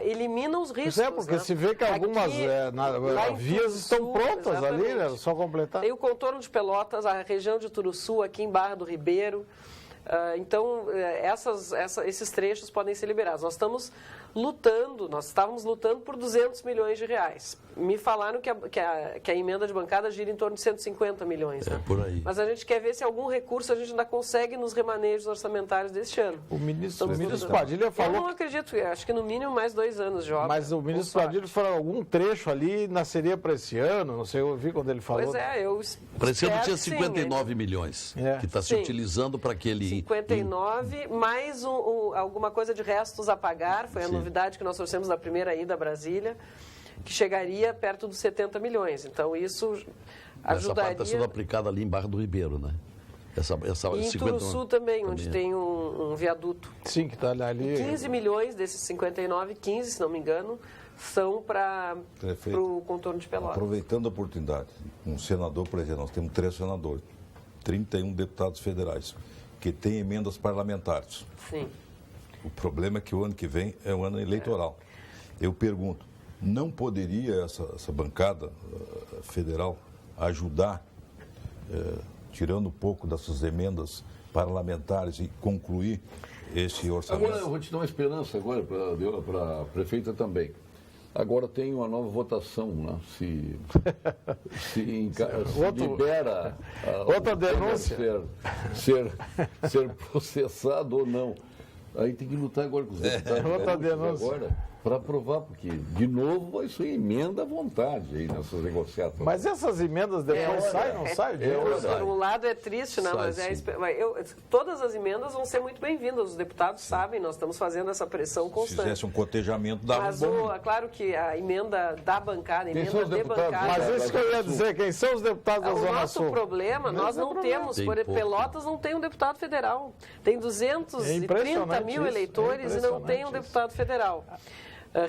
elimina os riscos. Pois é, porque né? se vê que algumas lá em vias estão Turuçu, prontas ali, né? exatamente. Só completar. Tem o contorno de Pelotas, a região de Turuçu, aqui em Barra do Ribeiro. Então, esses trechos podem ser liberados. Nós estávamos lutando por 200 milhões de reais. Me falaram que a emenda de bancada gira em torno de 150 milhões. Né? Por aí. Mas a gente quer ver se algum recurso a gente ainda consegue nos remanejos orçamentários deste ano. O ministro Estamos Padilha Eu falou não acredito, acho que no mínimo mais 2 anos de obra. Mas o ministro Padilha falou algum trecho ali nasceria para esse ano, não sei, eu vi quando ele falou. Pois é, eu Para esse ano espero tinha que sim, 59 milhões, É. que está se Sim. utilizando para aquele... 59, mais alguma coisa de restos a pagar, foi a novidade que nós trouxemos da primeira ida a Brasília, que chegaria perto dos 70 milhões. Então, isso Essa ajudaria... parte está sendo aplicada ali em Barra do Ribeiro, né? E em Turuçu também, onde tem um viaduto. Sim, que está ali. 15 milhões desses 59, 15, se não me engano, são para o contorno de Pelotas. Aproveitando a oportunidade, um senador, por exemplo, nós temos 3 senadores, 31 deputados federais, que têm emendas parlamentares. Sim. O problema é que o ano que vem é um ano eleitoral. Eu pergunto, não poderia essa bancada federal ajudar, tirando um pouco dessas emendas parlamentares e concluir esse orçamento? Agora, eu vou te dar uma esperança agora para a prefeita também. Agora tem uma nova votação, né? Se libera outra denúncia. ser processado ou não. Aí tem que lutar agora com os deputados Outra denúncia. agora para aprovar, porque, de novo, isso é emenda à vontade aí nessas negociações. Mas essas emendas depois saem, não saem? Por um lado é triste, né? Sai, Mas todas as emendas vão ser muito bem-vindas. Os deputados sabem, nós estamos fazendo essa pressão Se constante. fizesse um cotejamento, dava Mas bom. é claro que a emenda da bancada, a Quem emenda são os de deputados? bancada... Mas isso que eu ia dizer, quem são os deputados da O Zona nosso Sul? problema, nós não temos, Tem por pouco. Pelotas não tem um deputado federal. Tem 230 impressionante mil isso, eleitores e não tem um impressionante deputado federal.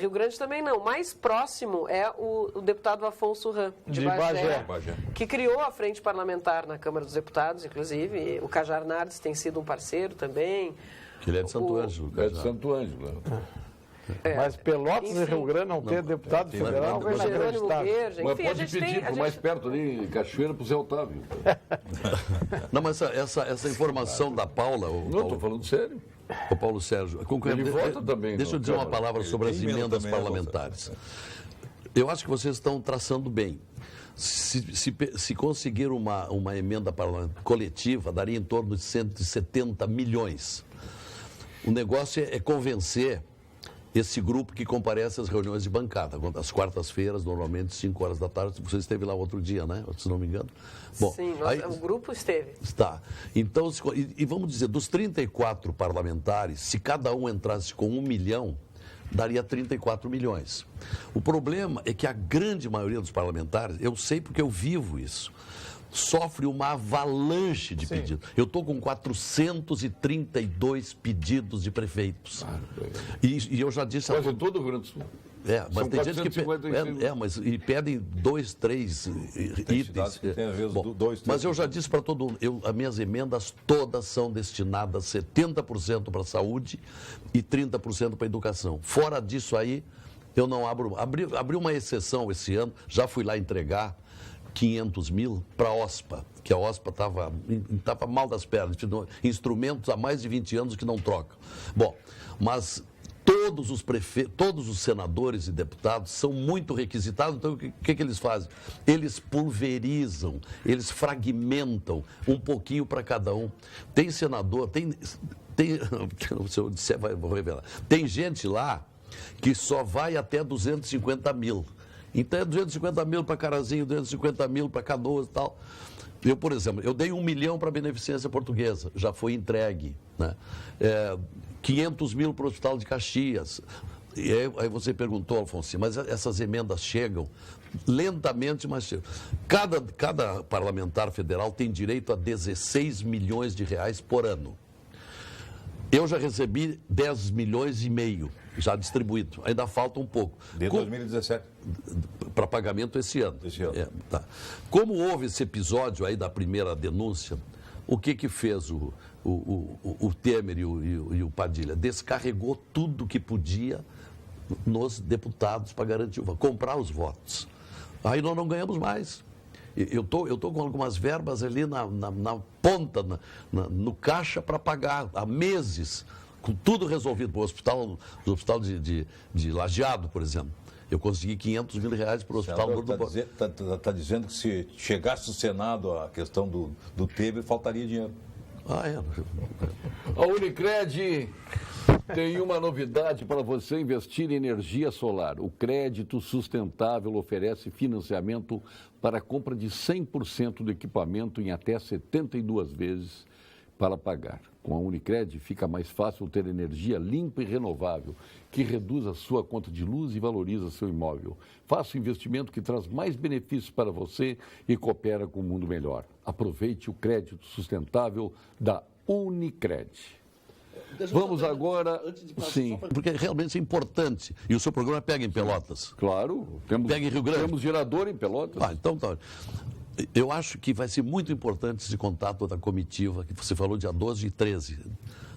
Rio Grande também não. Mais próximo é o deputado Afonso Ram, de Bagé, que criou a frente parlamentar na Câmara dos Deputados, inclusive. E o Cajar Nardes tem sido um parceiro também. Que ele é de Santo Ângelo. É de Santo Ângelo. Mas Pelotas Enfim. e Rio Grande não ter deputado federal é Jerônimo inacreditável. Beja, Mas enfim, a pode gente pedir tem... pro mais perto ali, em Cachoeira, pro Zé Otávio. Não, mas essa informação da Paula, Não, estou falando sério. o Paulo Sérgio, Ele vota também deixa eu no dizer uma Câmara. palavra sobre as tem emenda emendas também, parlamentares. Eu acho que vocês estão traçando bem. Se conseguir uma emenda coletiva, daria em torno de 170 milhões. O negócio é convencer esse grupo que comparece às reuniões de bancada, às quartas-feiras, normalmente 5 horas da tarde. Você esteve lá outro dia, né? Se não me engano. Bom, Sim, o grupo esteve. Está. Então, vamos dizer, dos 34 parlamentares, se cada um entrasse com 1 milhão, daria 34 milhões. O problema é que a grande maioria dos parlamentares, eu sei porque eu vivo isso, sofre uma avalanche de pedidos. Eu estou com 432 pedidos de prefeitos. E eu já disse... Quase todo o Rio Grande do Sul. mas São tem gente que 455. mas pedem 2, 3 itens. cidades que tem, às vezes, Bom, 2, 3. mas eu já disse para todo mundo, as minhas emendas todas são destinadas 70% para a saúde e 30% para a educação. Fora disso aí, eu não abro... Abri uma exceção esse ano, já fui lá entregar 500 mil para a OSPA, que a OSPA estava mal das pernas, instrumentos há mais de 20 anos que não trocam. Bom, mas todos os senadores e deputados são muito requisitados, então o que eles fazem? Eles pulverizam, eles fragmentam um pouquinho para cada um. Tem senador, se eu disser, vou revelar. Tem gente lá que só vai até 250 mil. Então é 250 mil para Carazinho, 250 mil para Canoas e tal. Eu, por exemplo, eu dei 1 milhão para a Beneficência Portuguesa, já foi entregue, né? 500 mil para o Hospital de Caxias. E aí você perguntou, Alfonso, mas essas emendas chegam lentamente, mas chegam. Cada parlamentar federal tem direito a 16 milhões de reais por ano. Eu já recebi 10 milhões e meio, já distribuído. Ainda falta um pouco. De 2017. Para pagamento esse ano. Esse ano. Tá. Como houve esse episódio aí da primeira denúncia, o que fez o Temer e o Padilha? Descarregou tudo que podia nos deputados para garantir, comprar os votos. Aí nós não ganhamos mais. Eu tô com algumas verbas ali na ponta, no caixa para pagar há meses, com tudo resolvido. O hospital de Lajeado, por exemplo. Eu consegui 500 mil reais para o hospital do Está dizendo que se chegasse o Senado a questão do Temer, faltaria dinheiro. A Unicred tem uma novidade para você investir em energia solar. O crédito sustentável oferece financiamento para a compra de 100% do equipamento em até 72 vezes para pagar. Com a Unicred fica mais fácil ter energia limpa e renovável, que reduz a sua conta de luz e valoriza seu imóvel. Faça o investimento que traz mais benefícios para você e coopera com um mundo melhor. Aproveite o crédito sustentável da Unicred. Vamos agora... Sim. Porque realmente é importante. E o seu programa pega em Pelotas. Claro. Pega em Rio Grande. Temos gerador em Pelotas. Então tá. Eu acho que vai ser muito importante esse contato da comitiva, que você falou dia 12 e 13.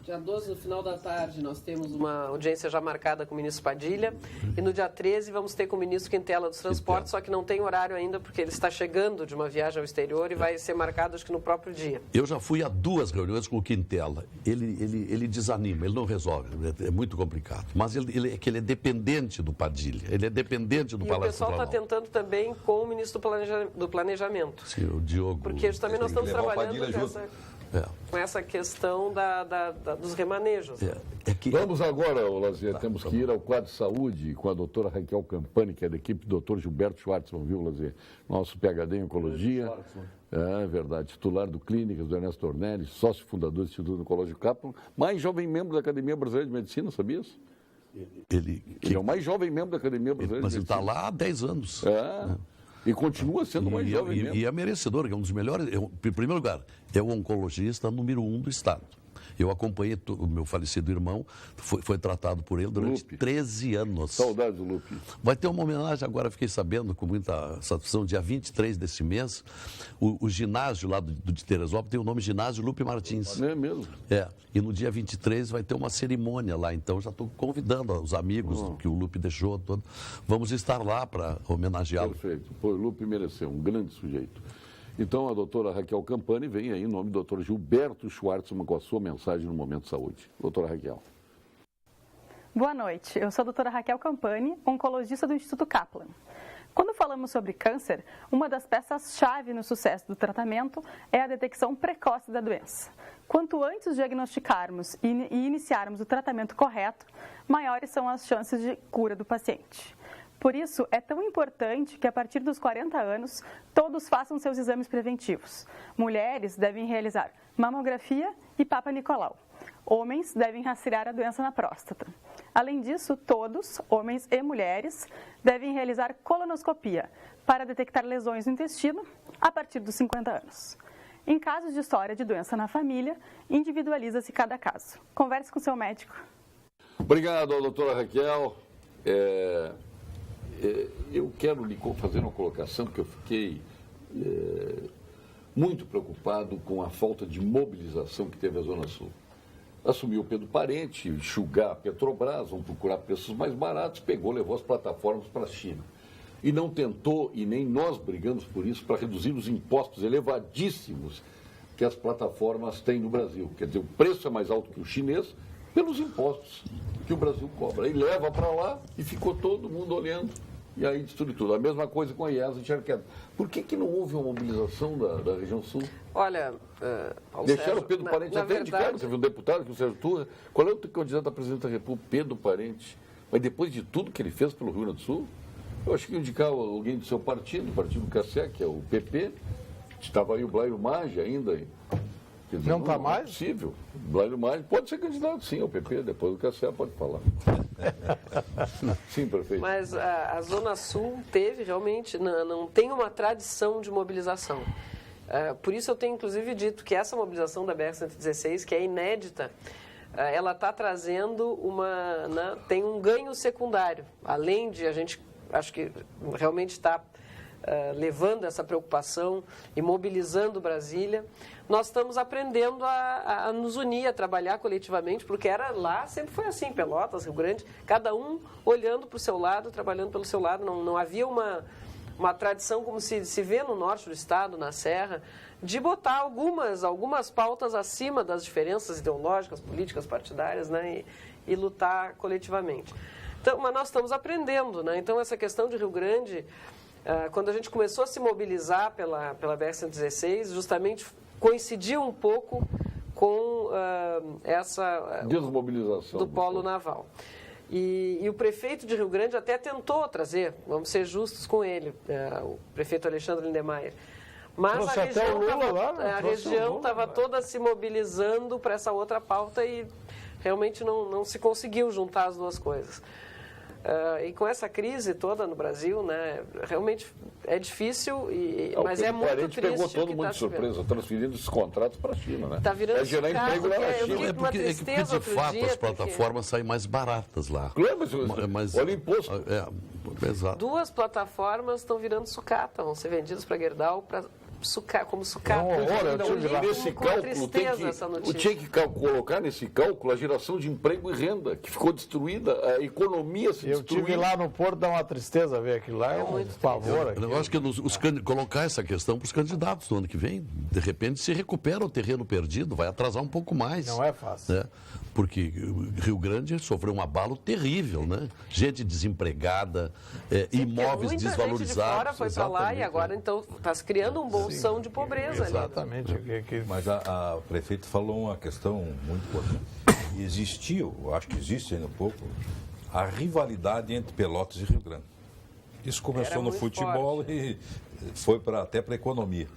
Dia 12, no final da tarde, nós temos uma audiência já marcada com o ministro Padilha. E no dia 13 vamos ter com o ministro Quintela dos Transportes, só que não tem horário ainda, porque ele está chegando de uma viagem ao exterior e vai ser marcado, acho que no próprio dia. Eu já fui a 2 reuniões com o Quintela. Ele desanima, ele não resolve, é muito complicado. Mas ele é dependente do Padilha, ele é dependente do Palácio Planalto. E o pessoal está tentando também com o ministro do Planejamento. Sim, o Diogo. Porque também nós estamos trabalhando com essa questão dos remanejos. Vamos agora, Lazier, temos que ir ao quadro de saúde com a doutora Raquel Campani, que é da equipe do doutor Gilberto Schwartzman, viu, Lazier? Nosso PhD em Oncologia. É verdade, titular do Clínicas, do Ernesto Ornelli, sócio fundador do Instituto Oncológico Kaplan, mais jovem membro da Academia Brasileira de Medicina, sabias? Ele é o mais jovem membro da Academia Brasileira de Medicina. Mas ele está lá há 10 anos. E continua sendo o mais jovem mesmo. E é merecedor, que é um dos melhores. Em primeiro lugar, é o oncologista número 1 do Estado. Eu acompanhei o meu falecido irmão, foi tratado por ele durante Lupe. 13 anos. Saudades do Lupe. Vai ter uma homenagem agora, fiquei sabendo com muita satisfação, dia 23 desse mês, o ginásio lá de Teresópolis tem o nome Ginásio Lupe Martins. Não é mesmo? E no dia 23 vai ter uma cerimônia lá, então já estou convidando os amigos que o Lupe deixou, vamos estar lá para homenageá-lo. Perfeito. Pô, o Lupe mereceu, um grande sujeito. Então, a doutora Raquel Campani vem aí em nome do doutor Gilberto Schwartzman com a sua mensagem no Momento Saúde. Doutora Raquel. Boa noite, eu sou a doutora Raquel Campani, oncologista do Instituto Kaplan. Quando falamos sobre câncer, uma das peças-chave no sucesso do tratamento é a detecção precoce da doença. Quanto antes diagnosticarmos e iniciarmos o tratamento correto, maiores são as chances de cura do paciente. Por isso, é tão importante que a partir dos 40 anos, todos façam seus exames preventivos. Mulheres devem realizar mamografia e Papa Nicolau. Homens devem rastrear a doença na próstata. Além disso, todos, homens e mulheres, devem realizar colonoscopia para detectar lesões no intestino a partir dos 50 anos. Em casos de história de doença na família, individualiza-se cada caso. Converse com seu médico. Obrigado, doutora Raquel. Eu quero lhe fazer uma colocação, porque eu fiquei muito preocupado com a falta de mobilização que teve a Zona Sul. Assumiu o Pedro Parente, enxugar a Petrobras, vão procurar preços mais baratos, levou as plataformas para a China. E não tentou, e nem nós brigamos por isso, para reduzir os impostos elevadíssimos que as plataformas têm no Brasil. Quer dizer, o preço é mais alto que o chinês pelos impostos que o Brasil cobra. E leva para lá e ficou todo mundo olhando. E aí destruiu tudo. A mesma coisa com a IESA e Charqueada. Por que não houve uma mobilização da região sul? Olha, Paulo Deixaram Sérgio, o Pedro Parente até indicado. Você viu um deputado, que o Sérgio Turra. Qual é o candidato a presidente da República? Pedro Parente. Mas depois de tudo que ele fez pelo Rio Grande do Sul, eu acho que indicar alguém do seu partido, o partido do Cassé, que é o PP. Estava aí o Blairo Maggi ainda. Quer dizer, não está mais? É possível. Blairo Maggi pode ser candidato, sim, ao PP. Depois o Cassé pode falar. Sim, prefeito. Mas a Zona Sul teve realmente, não tem uma tradição de mobilização. Por isso eu tenho inclusive dito que essa mobilização da BR-116, que é inédita, ela está trazendo tem um ganho secundário. Além de a gente, acho que realmente está levando essa preocupação e mobilizando Brasília, nós estamos aprendendo a nos unir, a trabalhar coletivamente, porque lá sempre foi assim, Pelotas, Rio Grande, cada um olhando para o seu lado, trabalhando pelo seu lado, não havia uma tradição como se vê no norte do estado, na Serra, de botar algumas pautas acima das diferenças ideológicas, políticas, partidárias, né, e lutar coletivamente. Então, mas nós estamos aprendendo, né? Então essa questão de Rio Grande, quando a gente começou a se mobilizar pela BR-116, justamente coincidiu um pouco com essa desmobilização do polo naval. E o prefeito de Rio Grande até tentou trazer, vamos ser justos com ele, o prefeito Alexandre Lindemeyer. Mas a região estava toda se mobilizando para essa outra pauta e realmente não se conseguiu juntar as duas coisas. E com essa crise toda no Brasil, né, realmente é difícil, mas é muito triste. Pegou todo mundo de surpresa, transferindo esses contratos para a China, né? Está virando gerar emprego lá na China. Porque de fato as plataformas saem mais baratas lá. Claro, mas olha o imposto. Exato. 2 plataformas estão virando sucata, vão ser vendidas para Gerdau como sucata. Nesse cálculo, tinha que colocar nesse cálculo a geração de emprego e renda, que ficou destruída, a economia se destruiu. Eu estive lá no Porto, dá uma tristeza ver aquilo lá, é um pavor. Eu acho que colocar essa questão para os candidatos no ano que vem, de repente se recupera o terreno perdido, vai atrasar um pouco mais. Não é fácil. Né? Porque Rio Grande sofreu um abalo terrível, né? Gente desempregada, imóveis desvalorizados. Gente de fora foi para lá e agora então está se criando um bolsão de pobreza. Exatamente. Mas a prefeita falou uma questão muito importante. Existiu, eu acho que existe ainda um pouco, a rivalidade entre Pelotas e Rio Grande. Isso começou no futebol forte. E foi até para a economia.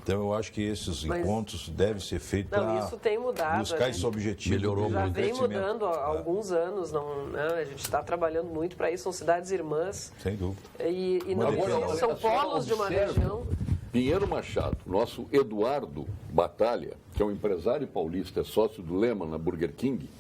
Então, eu acho que esses encontros devem ser feitos para isso tem mudado, buscar esse objetivo. Melhorou já muito. vem mudando há alguns anos. A gente está trabalhando muito para isso. São cidades irmãs. Sem dúvida. E são polos de uma região. Pinheiro Machado, nosso Eduardo Batalha, que é um empresário paulista, é sócio do Lehman na Burger King,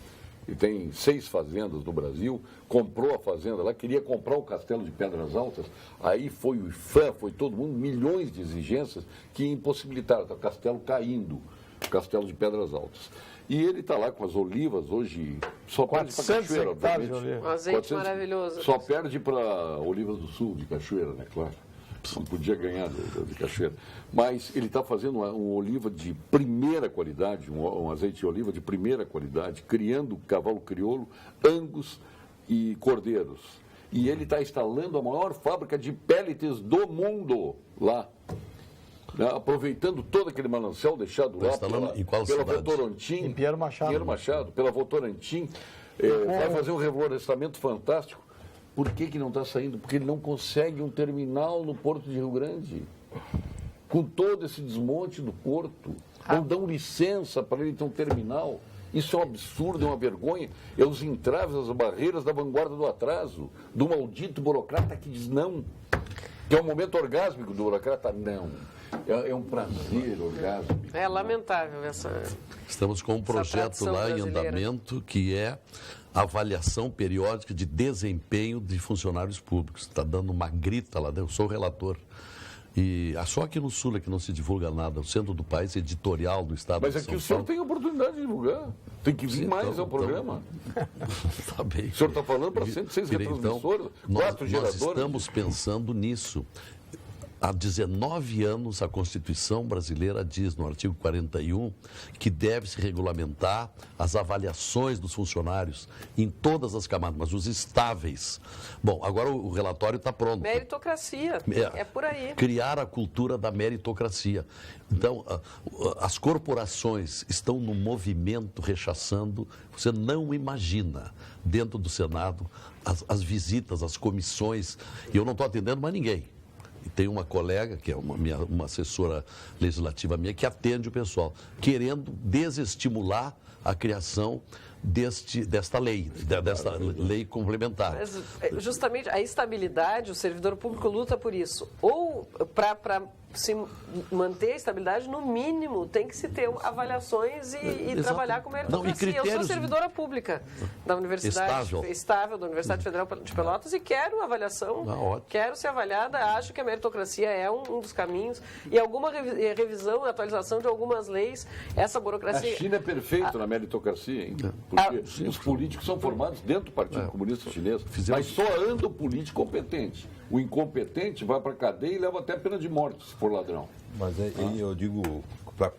e tem 6 fazendas no Brasil, comprou a fazenda lá, queria comprar o Castelo de Pedras Altas, aí foi o IFAM, foi todo mundo, milhões de exigências que impossibilitaram, tá o castelo caindo, o Castelo de Pedras Altas. E ele está lá com as olivas, hoje só perde para 400 Cachoeira, hectares de obviamente. oliva. Um azeite maravilhoso. Só perde para Olivas do Sul, de Cachoeira, né, claro. Não podia ganhar de Cachoeira. Mas ele está fazendo um oliva de primeira qualidade, um azeite de oliva de primeira qualidade, criando cavalo crioulo, angus e cordeiros. E ele está instalando a maior fábrica de pellets do mundo lá. Né? Aproveitando todo aquele manancial deixado lá pela Votorantim. Em Pinheiro Machado. Pinheiro Machado, pela Votorantim. Vai fazer um reflorestamento fantástico. Por que não está saindo? Porque ele não consegue um terminal no Porto de Rio Grande. Com todo esse desmonte do porto. Não dão licença para ele ter um terminal. Isso é um absurdo, é uma vergonha. É os entraves, as barreiras da vanguarda do atraso. Do maldito burocrata que diz não. Que é um momento orgásmico do burocrata, não. É um prazer orgásmico. É lamentável essa... Estamos com um projeto lá em andamento que é avaliação periódica de desempenho de funcionários públicos. Está dando uma grita lá, eu sou o relator. E só aqui no Sul é que não se divulga nada, o centro do país, editorial do Estado de São Paulo. Mas aqui o senhor tem oportunidade de divulgar. Tem que vir mais ao programa. Está bem. O senhor está falando para 106 retransmissoras, 4 geradores. Nós estamos pensando nisso. Há 19 anos, a Constituição brasileira diz, no artigo 41, que deve-se regulamentar as avaliações dos funcionários em todas as camadas, mas os estáveis. Bom, agora o relatório está pronto. Meritocracia, é por aí. Criar a cultura da meritocracia. Então, as corporações estão no movimento rechaçando, você não imagina, dentro do Senado, as visitas, as comissões, e eu não estou atendendo mais ninguém. E tem uma colega, que é uma assessora legislativa minha, que atende o pessoal, querendo desestimular a criação desta lei complementar. Mas, justamente a estabilidade, o servidor público luta por isso. Ou para se manter a estabilidade, no mínimo, tem que se ter avaliações e trabalhar com meritocracia. Eu sou servidora pública da Universidade Estável da Universidade Federal de Pelotas e quero avaliação, quero ser avaliada, acho que a meritocracia é um dos caminhos. E alguma revisão, atualização de algumas leis, essa burocracia... A China é perfeita na meritocracia, hein? Porque os políticos são formados dentro do Partido Comunista Chinês, mas só anda o político competente. O incompetente vai para a cadeia e leva até pena de morte, se for ladrão. Mas eu digo, para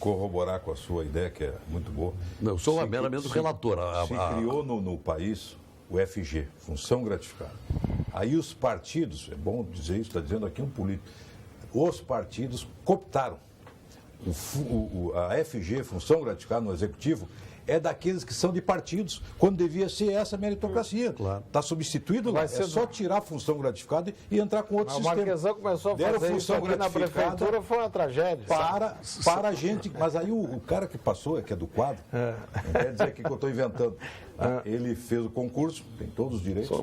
corroborar com a sua ideia, que é muito boa... Não, eu sou meramente relator. Se criou no país o FG, Função Gratificada. Aí os partidos, é bom dizer isso, está dizendo aqui um político, os partidos cooptaram. A FG, Função Gratificada, no Executivo, é daqueles que são de partidos, quando devia ser essa meritocracia. Claro. Está substituído lá. É só tirar a função gratificada e entrar com outro sistema. O Marquesão começou a fazer isso aqui na prefeitura, foi uma tragédia. Para a gente. Mas aí o cara que passou, que é do quadro, não quer dizer que eu estou inventando. Ele fez o concurso, tem todos os direitos.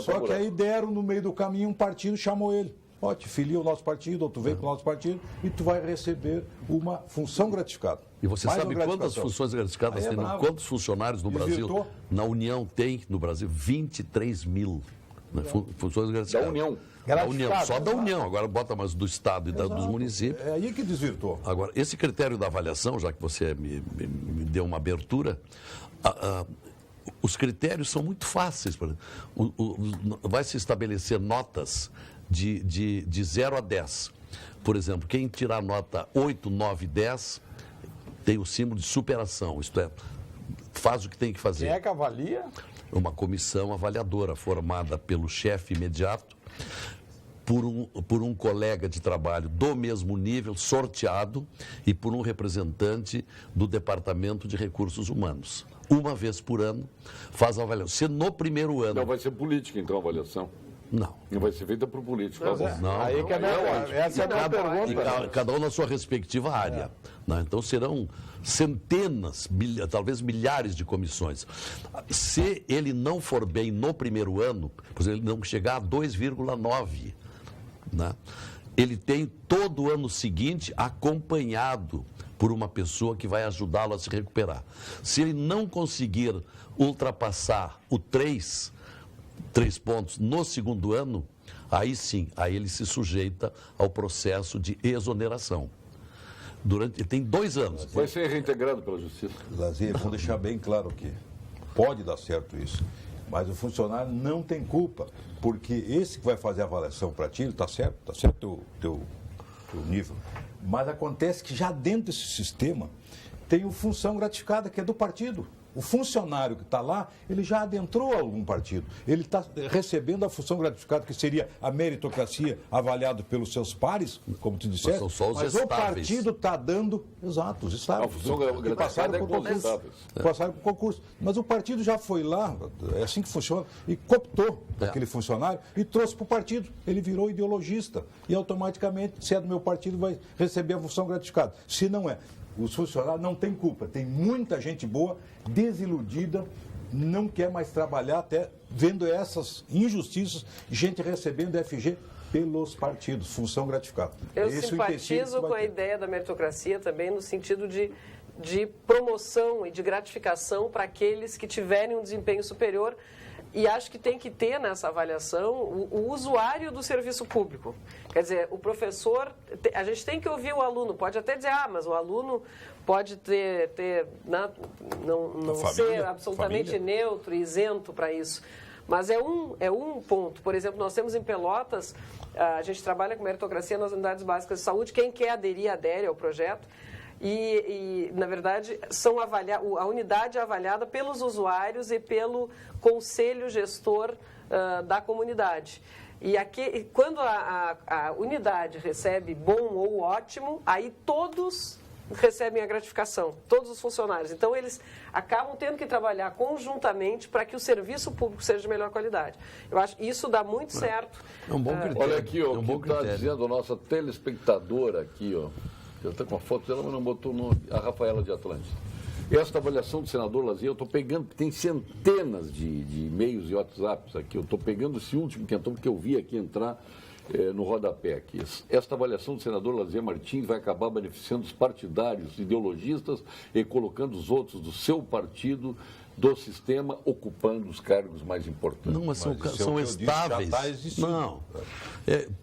Só que aí deram no meio do caminho, um partido chamou ele. Ó, te filia o nosso partido, ou tu vem para o nosso partido e tu vai receber uma função gratificada. E você sabe quantas funções gratificadas tem? Quantos funcionários no Brasil? Na União tem, no Brasil, 23 mil funções gratificadas. Da União. Da União, só da União. Agora bota mais do Estado e dos municípios. É aí que desvirtuou. Agora, esse critério da avaliação, já que você me deu uma abertura, os critérios são muito fáceis. Vai se estabelecer notas de 0 a 10. Por exemplo, quem tirar nota 8, 9, 10 tem o símbolo de superação, isto é, faz o que tem que fazer. Quem é que avalia? Uma comissão avaliadora formada pelo chefe imediato, por um colega de trabalho do mesmo nível, sorteado, e por um representante do Departamento de Recursos Humanos. Uma vez por ano faz a avaliação. Se no primeiro ano... Não vai ser política, então, a avaliação. Não. Não vai ser feita por político. Não. Aí que essa é a minha pergunta. Cada um na sua respectiva área. Né? Então serão centenas, talvez milhares de comissões. Se ele não for bem no primeiro ano, por exemplo, ele não chegar a 2,9, né? ele tem todo o ano seguinte acompanhado por uma pessoa que vai ajudá-lo a se recuperar. Se ele não conseguir ultrapassar o 3 pontos no segundo ano, aí sim, aí ele se sujeita ao processo de exoneração. Ele tem 2 anos. Vai ser reintegrado pela Justiça. Lazier, vamos deixar bem claro que pode dar certo isso, mas o funcionário não tem culpa, porque esse que vai fazer a avaliação para ti, está certo o teu nível. Mas acontece que já dentro desse sistema tem o função gratificada, que é do partido. O funcionário que está lá, ele já adentrou algum partido. Ele está recebendo a função gratificada, que seria a meritocracia avaliado pelos seus pares, como tu disseste. Mas são só os mas estáveis. o partido está dando... Exato, os estáveis. A função E gratificada passaram é por com os concurso. estáveis. Passaram por concurso. Mas o partido já foi lá, é assim que funciona, e cooptou aquele funcionário e trouxe para o partido. Ele virou ideologista. E automaticamente, se é do meu partido, vai receber a função gratificada. Se não é... Os funcionários não têm culpa. Tem muita gente boa, desiludida, não quer mais trabalhar, até vendo essas injustiças, gente recebendo FG pelos partidos, função gratificada. Eu Esse é o simpatizo empecilho que com a vai ter. ideia da meritocracia também no sentido de promoção e de gratificação para aqueles que tiverem um desempenho superior. E acho que tem que ter nessa avaliação o usuário do serviço público. Quer dizer, o professor, a gente tem que ouvir o aluno, pode até dizer, mas o aluno pode não ser absolutamente neutro, isento para isso. Mas é um ponto. Por exemplo, nós temos em Pelotas, a gente trabalha com meritocracia nas unidades básicas de saúde, quem quer aderir, adere ao projeto. E na verdade, a unidade é avaliada pelos usuários e pelo conselho gestor da comunidade. E aqui, quando a unidade recebe bom ou ótimo, aí todos recebem a gratificação, todos os funcionários. Então, eles acabam tendo que trabalhar conjuntamente para que o serviço público seja de melhor qualidade. Eu acho que isso dá muito certo. É um bom critério. Olha aqui, ó, é um bom o que está critério. dizendo a nossa telespectadora aqui, ó. Eu estou com a foto dela, mas não botou o nome. A Rafaela de Atlântida. Esta avaliação do senador Lazier, eu estou pegando, tem centenas de e-mails e WhatsApps aqui. Eu estou pegando esse último que entrou, porque eu vi aqui entrar no rodapé aqui. Esta avaliação do senador Lazier Martins vai acabar beneficiando os partidários, ideologistas e colocando os outros do seu partido do sistema ocupando os cargos mais importantes. Não, mas são isso é o que eu disse, já estáveis. está existindo. Não.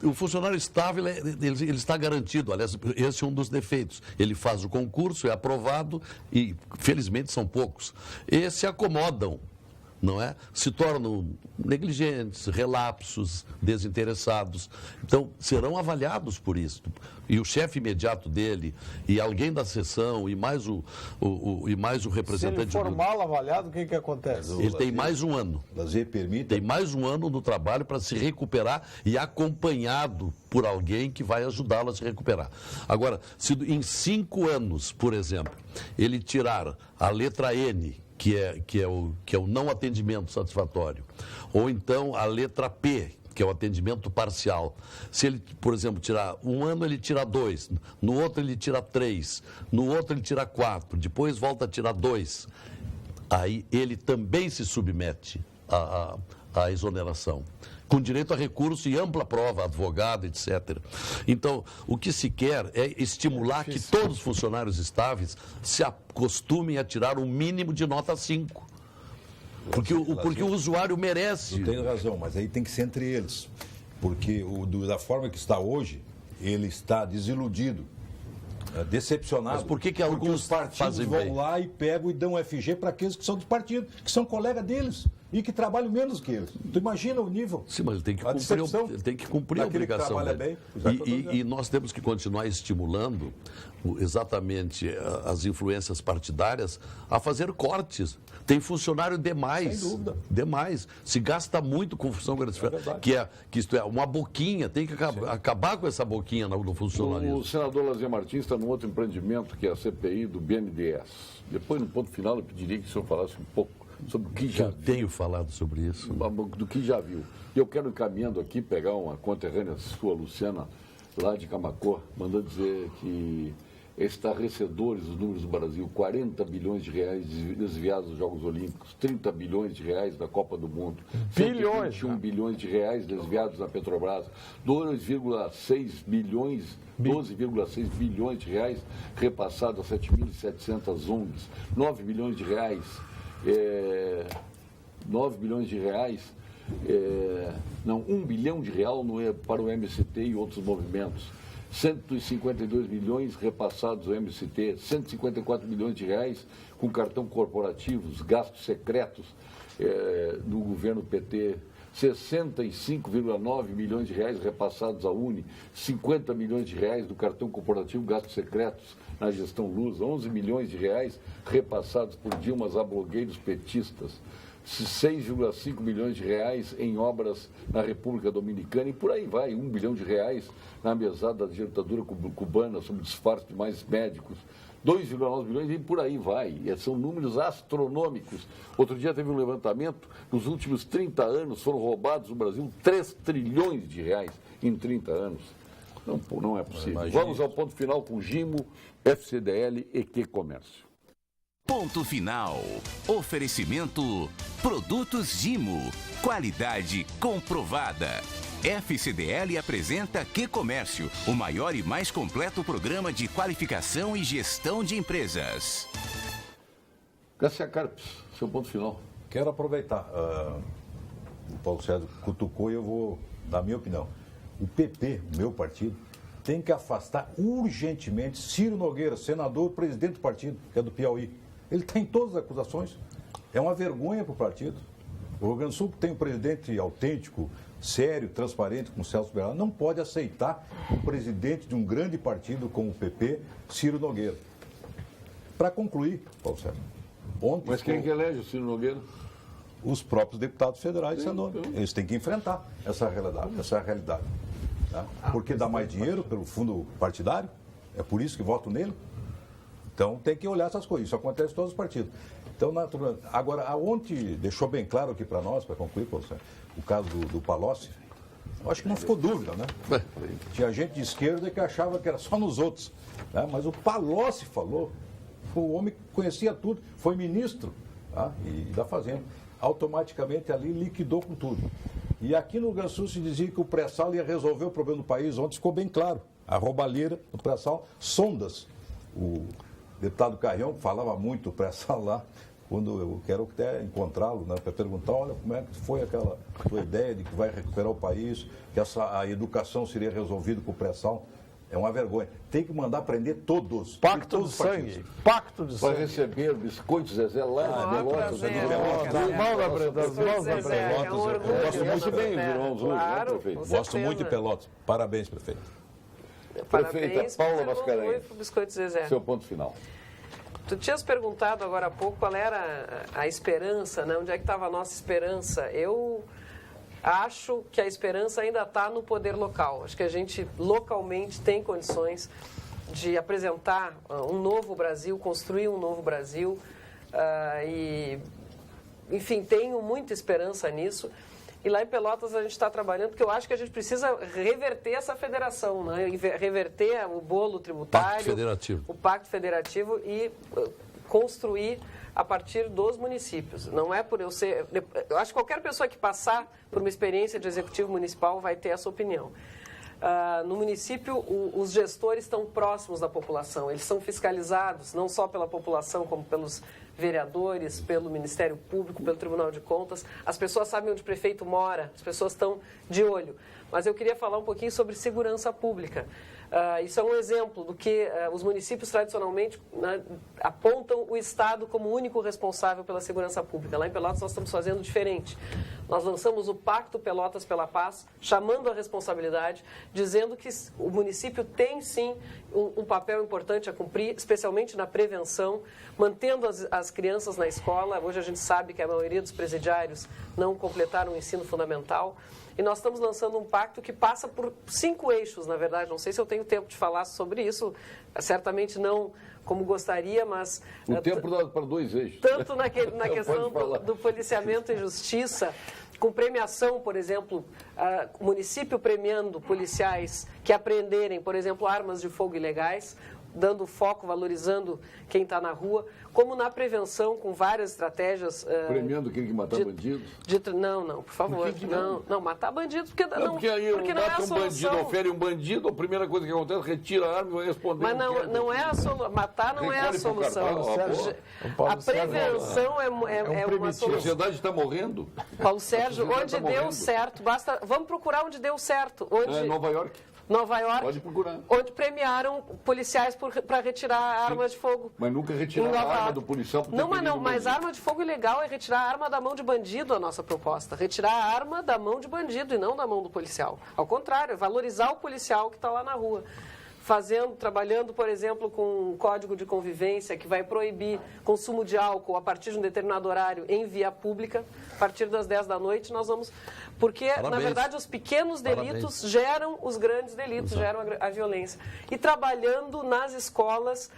O funcionário estável, ele está garantido. Aliás, esse é um dos defeitos. Ele faz o concurso, é aprovado e, felizmente, são poucos. E se acomodam, não é? Se tornam negligentes, relapsos, desinteressados. Então, serão avaliados por isso. E o chefe imediato dele, e alguém da sessão, e mais o representante... Se ele for mal avaliado, o que acontece? Ele tem mais um ano. Lazier permite. Tem mais um ano no trabalho para se recuperar e acompanhado por alguém que vai ajudá-lo a se recuperar. Agora, se em 5 anos, por exemplo, ele tirar a letra N, que é o não atendimento satisfatório, ou então a letra P, que é o atendimento parcial. Se ele, por exemplo, tirar um ano, ele tira 2, no outro ele tira 3, no outro ele tira 4, depois volta a tirar 2. Aí ele também se submete à exoneração, com direito a recurso e ampla prova, advogado, etc. Então, o que se quer é estimular que todos os funcionários estáveis se acostumem a tirar um mínimo de nota 5. Porque o usuário merece. Tu tem razão, mas aí tem que ser entre eles. Porque da forma que está hoje, ele está desiludido, decepcionado. Mas por que porque alguns os partidos fazem vão bem? lá e pegam e dão FG para aqueles que são dos partidos, que são colegas deles e que trabalham menos que eles. Tu imagina o nível? Sim, mas ele tem que A cumprir, decepção ele tem que cumprir a daquele que obrigação trabalha dele. bem. E nós temos que continuar estimulando exatamente as influências partidárias a fazer cortes. Tem funcionário demais. Sem dúvida. Demais. Se gasta muito com função gratificada, que isto é uma boquinha, tem que acabar com essa boquinha no funcionalismo. O senador Lazier Martins está num outro empreendimento, que é a CPI do BNDES. Depois, no ponto final, eu pediria que o senhor falasse um pouco sobre o que já Eu tenho falado sobre isso. do que já viu. E eu quero, encaminhando aqui, pegar uma conterrânea sua, Luciana, lá de Camacô, mandando dizer que estarrecedores os números do Brasil, 40 bilhões de reais desviados dos Jogos Olímpicos, 30 bilhões de reais da Copa do Mundo, 121 bilhões de reais desviados na Petrobras, 12,6 bilhões de reais repassados a 7.700 ONGs, 9 bilhões de reais, 1 bilhão de real para o MST e outros movimentos. 152 milhões repassados ao MST, 154 milhões de reais com cartão corporativo, os gastos secretos do governo PT, 65,9 milhões de reais repassados à Uni, 50 milhões de reais do cartão corporativo, gastos secretos na gestão Lusa, 11 milhões de reais repassados por Dilmas a blogueiros petistas, 6,5 milhões de reais em obras na República Dominicana e por aí vai, 1 bilhão de reais na mesada da ditadura cubana sob disfarce de mais médicos, 2,9 bilhões e por aí vai. E são números astronômicos. Outro dia teve um levantamento, nos últimos 30 anos foram roubados no Brasil 3 trilhões de reais em 30 anos. Não é possível. Vamos ao ponto final com Gimo, FCDL e Que Comércio. Ponto final. Oferecimento Produtos Gimo. Qualidade comprovada. FCDL apresenta Que Comércio, o maior e mais completo programa de qualificação e gestão de empresas. Garcia Carpes, seu ponto final. Quero aproveitar. O Paulo César cutucou e eu vou dar a minha opinião. O PP, meu partido, tem que afastar urgentemente Ciro Nogueira, senador, presidente do partido, que é do Piauí. Ele tem todas as acusações. É uma vergonha para o partido. O Rio Grande do Sul tem um presidente autêntico, sério, transparente, como Celso Bernardo. Não pode aceitar o presidente de um grande partido como o PP, Ciro Nogueira. Para concluir, Paulo César. Mas quem que elege o Ciro Nogueira? Os próprios deputados federais e senadores. Eles têm que enfrentar essa realidade. Tá? Porque dá mais dinheiro pelo fundo partidário. É por isso que votam nele. Então, tem que olhar essas coisas. Isso acontece em todos os partidos. Então, agora, ontem deixou bem claro aqui para nós, para concluir, o caso do Palocci, eu acho que não ficou dúvida, né? Tinha gente de esquerda que achava que era só nos outros. Né? Mas o Palocci falou, o homem conhecia tudo, foi ministro, tá? E da Fazenda. Automaticamente ali liquidou com tudo. E aqui no Rio Grande do Sul se dizia que o pré-sal ia resolver o problema do país. Ontem ficou bem claro. A roubalheira no pré-sal, sondas. O deputado Carrião falava muito do pré-sal lá, quando eu quero até encontrá-lo, né, para perguntar, olha, como é que foi aquela tua ideia de que vai recuperar o país, que a educação seria resolvida com o pré-sal. É uma vergonha. Tem que mandar prender todos. Pacto de sangue. Pacto de sangue. Para receber biscoitos Zezé lá de Pelotas. Gosto muito bem, irmãos. Claro, gosto muito de Pelotas. Parabéns, prefeito. Prefeita Paula Mascarenhas. Biscoito Zezé. Seu ponto final. Tu tinhas perguntado agora há pouco qual era a esperança, né? Onde é que estava a nossa esperança? Eu acho que a esperança ainda está no poder local. Acho que a gente localmente tem condições de apresentar um novo Brasil, construir um novo Brasil. Enfim, tenho muita esperança nisso. E lá em Pelotas a gente está trabalhando, porque eu acho que a gente precisa reverter essa federação, né? Reverter o bolo tributário, o pacto federativo e construir a partir dos municípios. Não é por eu ser... Eu acho que qualquer pessoa que passar por uma experiência de executivo municipal vai ter essa opinião. No município, os gestores estão próximos da população, eles são fiscalizados, não só pela população, como pelos vereadores, pelo Ministério Público, pelo Tribunal de Contas. As pessoas sabem onde o prefeito mora, as pessoas estão de olho. Mas eu queria falar um pouquinho sobre segurança pública. Isso é um exemplo do que os municípios tradicionalmente, né, apontam o Estado como o único responsável pela segurança pública. Lá em Pelotas nós estamos fazendo diferente. Nós lançamos o Pacto Pelotas pela Paz, chamando a responsabilidade, dizendo que o município tem sim um papel importante a cumprir, especialmente na prevenção, mantendo as crianças na escola. Hoje a gente sabe que a maioria dos presidiários não completaram o ensino fundamental. E nós estamos lançando um pacto que passa por 5 eixos, na verdade. Não sei se eu tenho tempo de falar sobre isso, certamente não como gostaria, mas... O tempo dá para 2 eixos. Tanto na questão do policiamento e justiça, com premiação, por exemplo, o município premiando policiais que apreenderem, por exemplo, armas de fogo ilegais, dando foco, valorizando quem está na rua, como na prevenção, com várias estratégias. Premiando quem que matar bandido? Não, por favor. Não, matar bandido, porque não, porque aí porque não é a mata um bandido, solução. ofere um bandido, a primeira coisa que acontece, retira a arma e vai responder. Mas não é a solução. Matar não é a Recolhe pro solução. cartão, A prevenção é uma A solução. sociedade está morrendo. Paulo Sérgio, sociedade onde tá deu morrendo. certo, vamos procurar onde deu certo. Nova York. Nova York, Pode procurar. onde premiaram policiais para retirar a arma de fogo. Mas nunca retiraram Em a Nova arma York. do policial. por ter Não, ferido mas bandido. arma de fogo ilegal é retirar a arma da mão de bandido, a nossa proposta. Retirar a arma da mão de bandido e não da mão do policial. Ao contrário, é valorizar o policial que está lá na rua. Trabalhando, por exemplo, com um código de convivência que vai proibir consumo de álcool a partir de um determinado horário em via pública, a partir das 10 da noite, nós vamos... Porque, na verdade, os pequenos delitos geram os grandes delitos, geram a violência. E trabalhando nas escolas,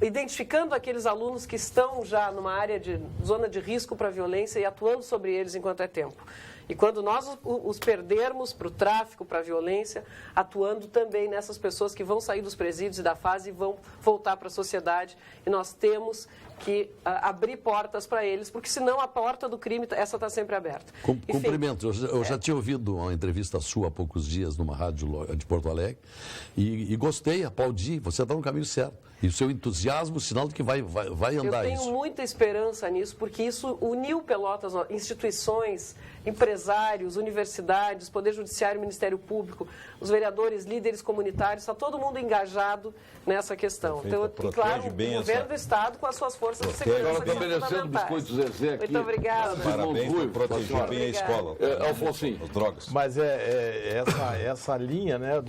identificando aqueles alunos que estão já numa área de zona de risco para a violência e atuando sobre eles enquanto é tempo. E quando nós os perdermos para o tráfico, para a violência, atuando também nessas pessoas que vão sair dos presídios e da fase e vão voltar para a sociedade. E nós temos que abrir portas para eles, porque senão a porta do crime, essa está sempre aberta. Cumprimento. Eu já tinha ouvido uma entrevista sua há poucos dias numa rádio de Porto Alegre e gostei, aplaudi. Você está no caminho certo. E o seu entusiasmo, sinal de que vai andar isso. Eu tenho muita esperança nisso, porque isso uniu Pelotas, instituições, empresários, universidades, Poder Judiciário, Ministério Público, os vereadores, líderes comunitários, está todo mundo engajado nessa questão. Perfeito. Então, claro, o governo do Estado com as suas forças de segurança Ela que está são merecendo fundamentais. biscoito Zezé aqui. Muito obrigada. Parabéns por proteger bem a escola. Alfonsinho. As drogas. Mas essa linha, né,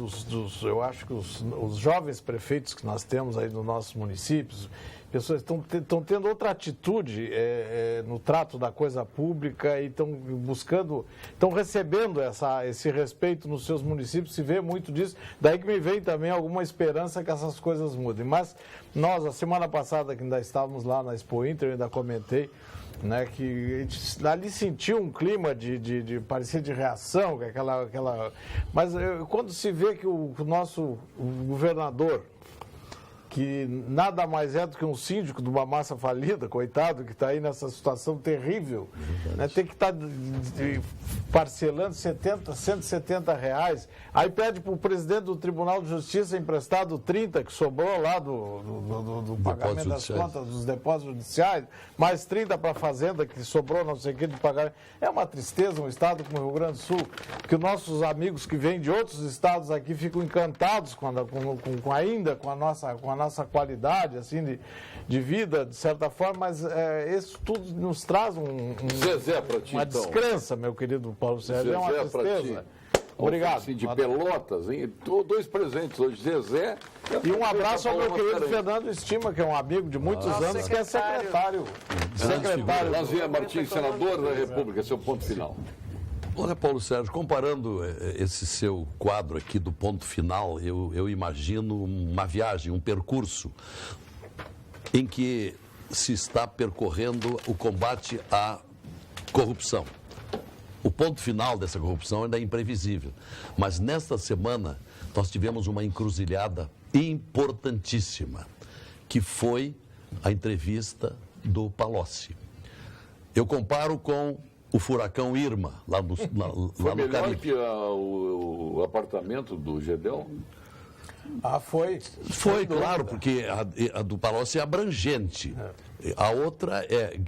eu acho que os jovens prefeitos que nós temos aí nos nossos municípios, pessoas estão tendo outra atitude no trato da coisa pública e estão recebendo esse respeito nos seus municípios, se vê muito disso. Daí que me vem também alguma esperança que essas coisas mudem. Mas nós, a semana passada, que ainda estávamos lá na Expo Inter, eu ainda comentei, né, que a gente ali sentiu um clima de parecer de reação, mas quando se vê que o nosso governador, que nada mais é do que um síndico de uma massa falida, coitado, que está aí nessa situação terrível, né? Tem que estar parcelando 170 reais, aí pede para o presidente do Tribunal de Justiça emprestado 30, que sobrou lá do pagamento das contas dos depósitos judiciais, mais 30 para a Fazenda, que sobrou não sei o que de pagamento. É uma tristeza um estado como o Rio Grande do Sul, que nossos amigos que vêm de outros estados aqui ficam encantados ainda com a nossa qualidade assim, de vida, de certa forma, mas isso tudo nos traz Zezé pra ti, uma então. descrença, meu querido Paulo Sérgio. É uma Zezé pra tristeza. ti. Obrigado. Assim, de Pelotas, hein? Dois presentes hoje, Zezé. E um abraço ao meu querido Fernando. Fernando Estima, que é um amigo de muitos anos, que é secretário. Lazier Martins, senador da República, seu ponto final. Olha, Paulo Sérgio, comparando esse seu quadro aqui do ponto final, eu imagino uma viagem, um percurso em que se está percorrendo o combate à corrupção. O ponto final dessa corrupção ainda é imprevisível, mas nesta semana nós tivemos uma encruzilhada importantíssima, que foi a entrevista do Palocci. Eu comparo com o furacão Irma, lá no Foi melhor Caribe. que o apartamento do Gedel? Foi. Foi, claro, porque a do Palocci é abrangente. A outra é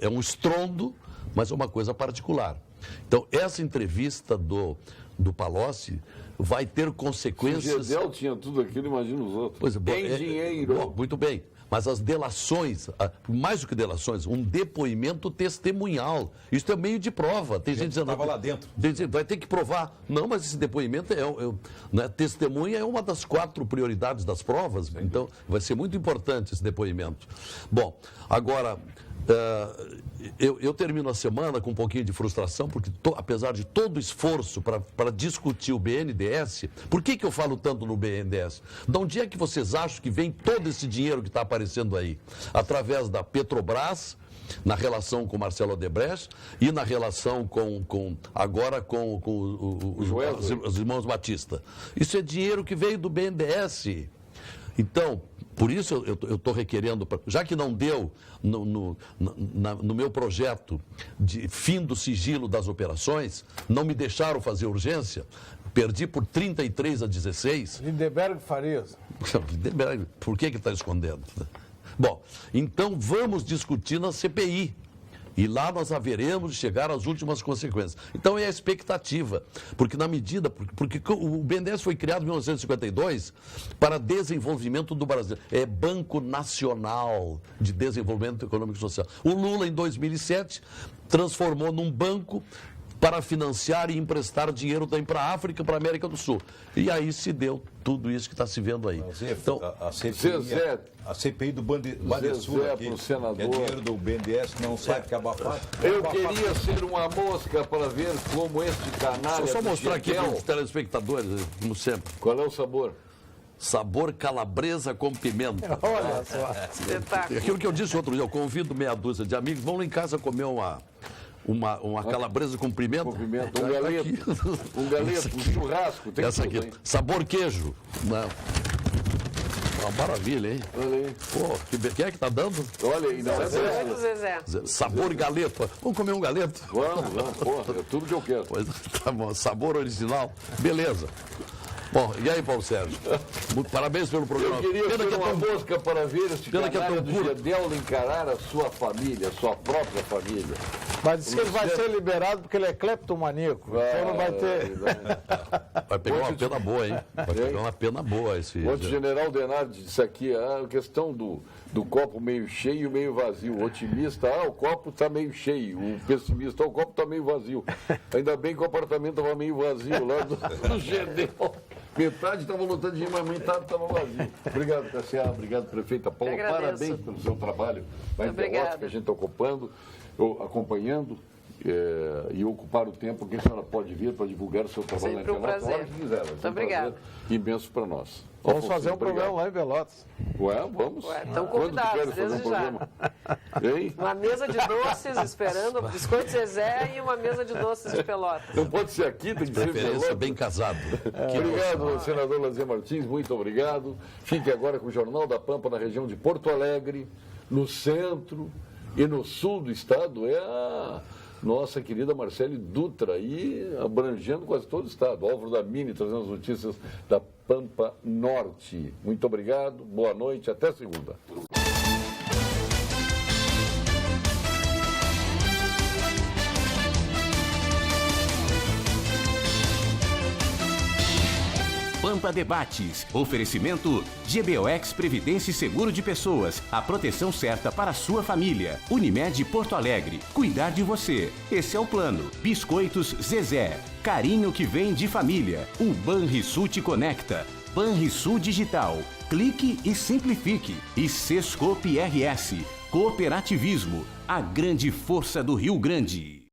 um estrondo, mas é uma coisa particular. Então, essa entrevista do Palocci vai ter consequências... O Gedel tinha tudo aquilo, imagina os outros. Pois é, Tem dinheiro. Bom, muito bem. Mas as delações, mais do que delações, um depoimento testemunhal. Isso é meio de prova. Tem gente dizendo... Estava lá dentro. Vai ter que provar. Não, mas esse depoimento né, testemunha é uma das 4 prioridades das provas. Então, vai ser muito importante esse depoimento. Bom, agora, Eu termino a semana com um pouquinho de frustração, porque apesar de todo o esforço para discutir o BNDES, por que eu falo tanto no BNDES? De onde é que vocês acham que vem todo esse dinheiro que está aparecendo aí? Através da Petrobras, na relação com Marcelo Odebrecht e na relação agora com os irmãos Batista. Isso é dinheiro que veio do BNDES. Então, por isso eu estou requerendo, já que não deu no meu projeto de fim do sigilo das operações, não me deixaram fazer urgência, perdi por 33-16. Lindeberg Farias. Lindeberg, por que está escondendo? Bom, então vamos discutir na CPI. E lá nós haveremos de chegar às últimas consequências. Então é a expectativa, porque na medida, porque o BNDES foi criado em 1952 para desenvolvimento do Brasil. É Banco Nacional de Desenvolvimento Econômico e Social. O Lula, em 2007, transformou num banco para financiar e emprestar dinheiro também para a África e para a América do Sul. E aí se deu tudo isso que está se vendo aí. Então, a CPI do Bandesul aqui, que é dinheiro do BNDES, não sabe que é abafado. Eu queria ser uma mosca para ver como este canalha... Deixa eu só mostrar aqui para os telespectadores, como sempre. Qual é o sabor? Sabor calabresa com pimenta. Olha só. Espetáculo. Aquilo que eu disse outro dia, eu convido meia dúzia de amigos, vão lá em casa comer uma calabresa com pimenta. Com pimenta, um galeto, um churrasco. Tem essa tudo, aqui, hein? sabor queijo. Uma maravilha, hein? Olha aí. Pô, quem é que tá dando? Olha aí, não é Muito Zezé. Sabor galeto. Vamos comer um galeto? Vamos, porra, é tudo que eu quero. Pois, tá bom, sabor original. Beleza. Bom, e aí, Paulo Sérgio? Parabéns pelo programa. Eu queria ser uma mosca para ver este canalha do Gedel encarar a sua família, a sua própria família. Mas diz que ele vai ser liberado porque ele é cleptomaníaco. Então não vai ter... Vai pegar uma pena boa, hein? Vai pegar uma pena boa esse... Ontem o general Denardi disse aqui a questão do copo meio cheio e meio vazio. O otimista, o copo está meio cheio. O pessimista, o copo está meio vazio. Ainda bem que o apartamento estava meio vazio lá do Gedel. Metade estava lotando de gente, mas metade estava vazio. Obrigado, Cassiano. Obrigado, prefeita Paula. Parabéns pelo seu trabalho. Mas é ótimo que a gente está acompanhando e ocupar o tempo que a senhora pode vir para divulgar o seu trabalho Sempre na internet. prazer. Que quiser. Muito obrigado. Imenso para nós. Vamos fazer um programa lá em Pelotas. Vamos. Estão Quando tu convidados, queres fazer um desde já. programa? Hein? Uma mesa de doces esperando, biscoito Zezé e uma mesa de doces de Pelotas. Não pode ser aqui, tem que ser em Preferência Pelotas. bem casado. Obrigado, senador Lazier Martins, muito obrigado. Fique agora com o Jornal da Pampa na região de Porto Alegre, no centro e no sul do estado. É a nossa querida Marcele Dutra, e abrangendo quase todo o estado. Álvaro da Mini trazendo as notícias da Pampa Norte. Muito obrigado, boa noite, até segunda. Pampa Debates. Oferecimento GBOX Previdência e Seguro de Pessoas. A proteção certa para a sua família. Unimed Porto Alegre. Cuidar de você. Esse é o plano. Biscoitos Zezé. Carinho que vem de família. O Banrisul te conecta. Banrisul Digital. Clique e simplifique. E Sescope RS. Cooperativismo. A grande força do Rio Grande.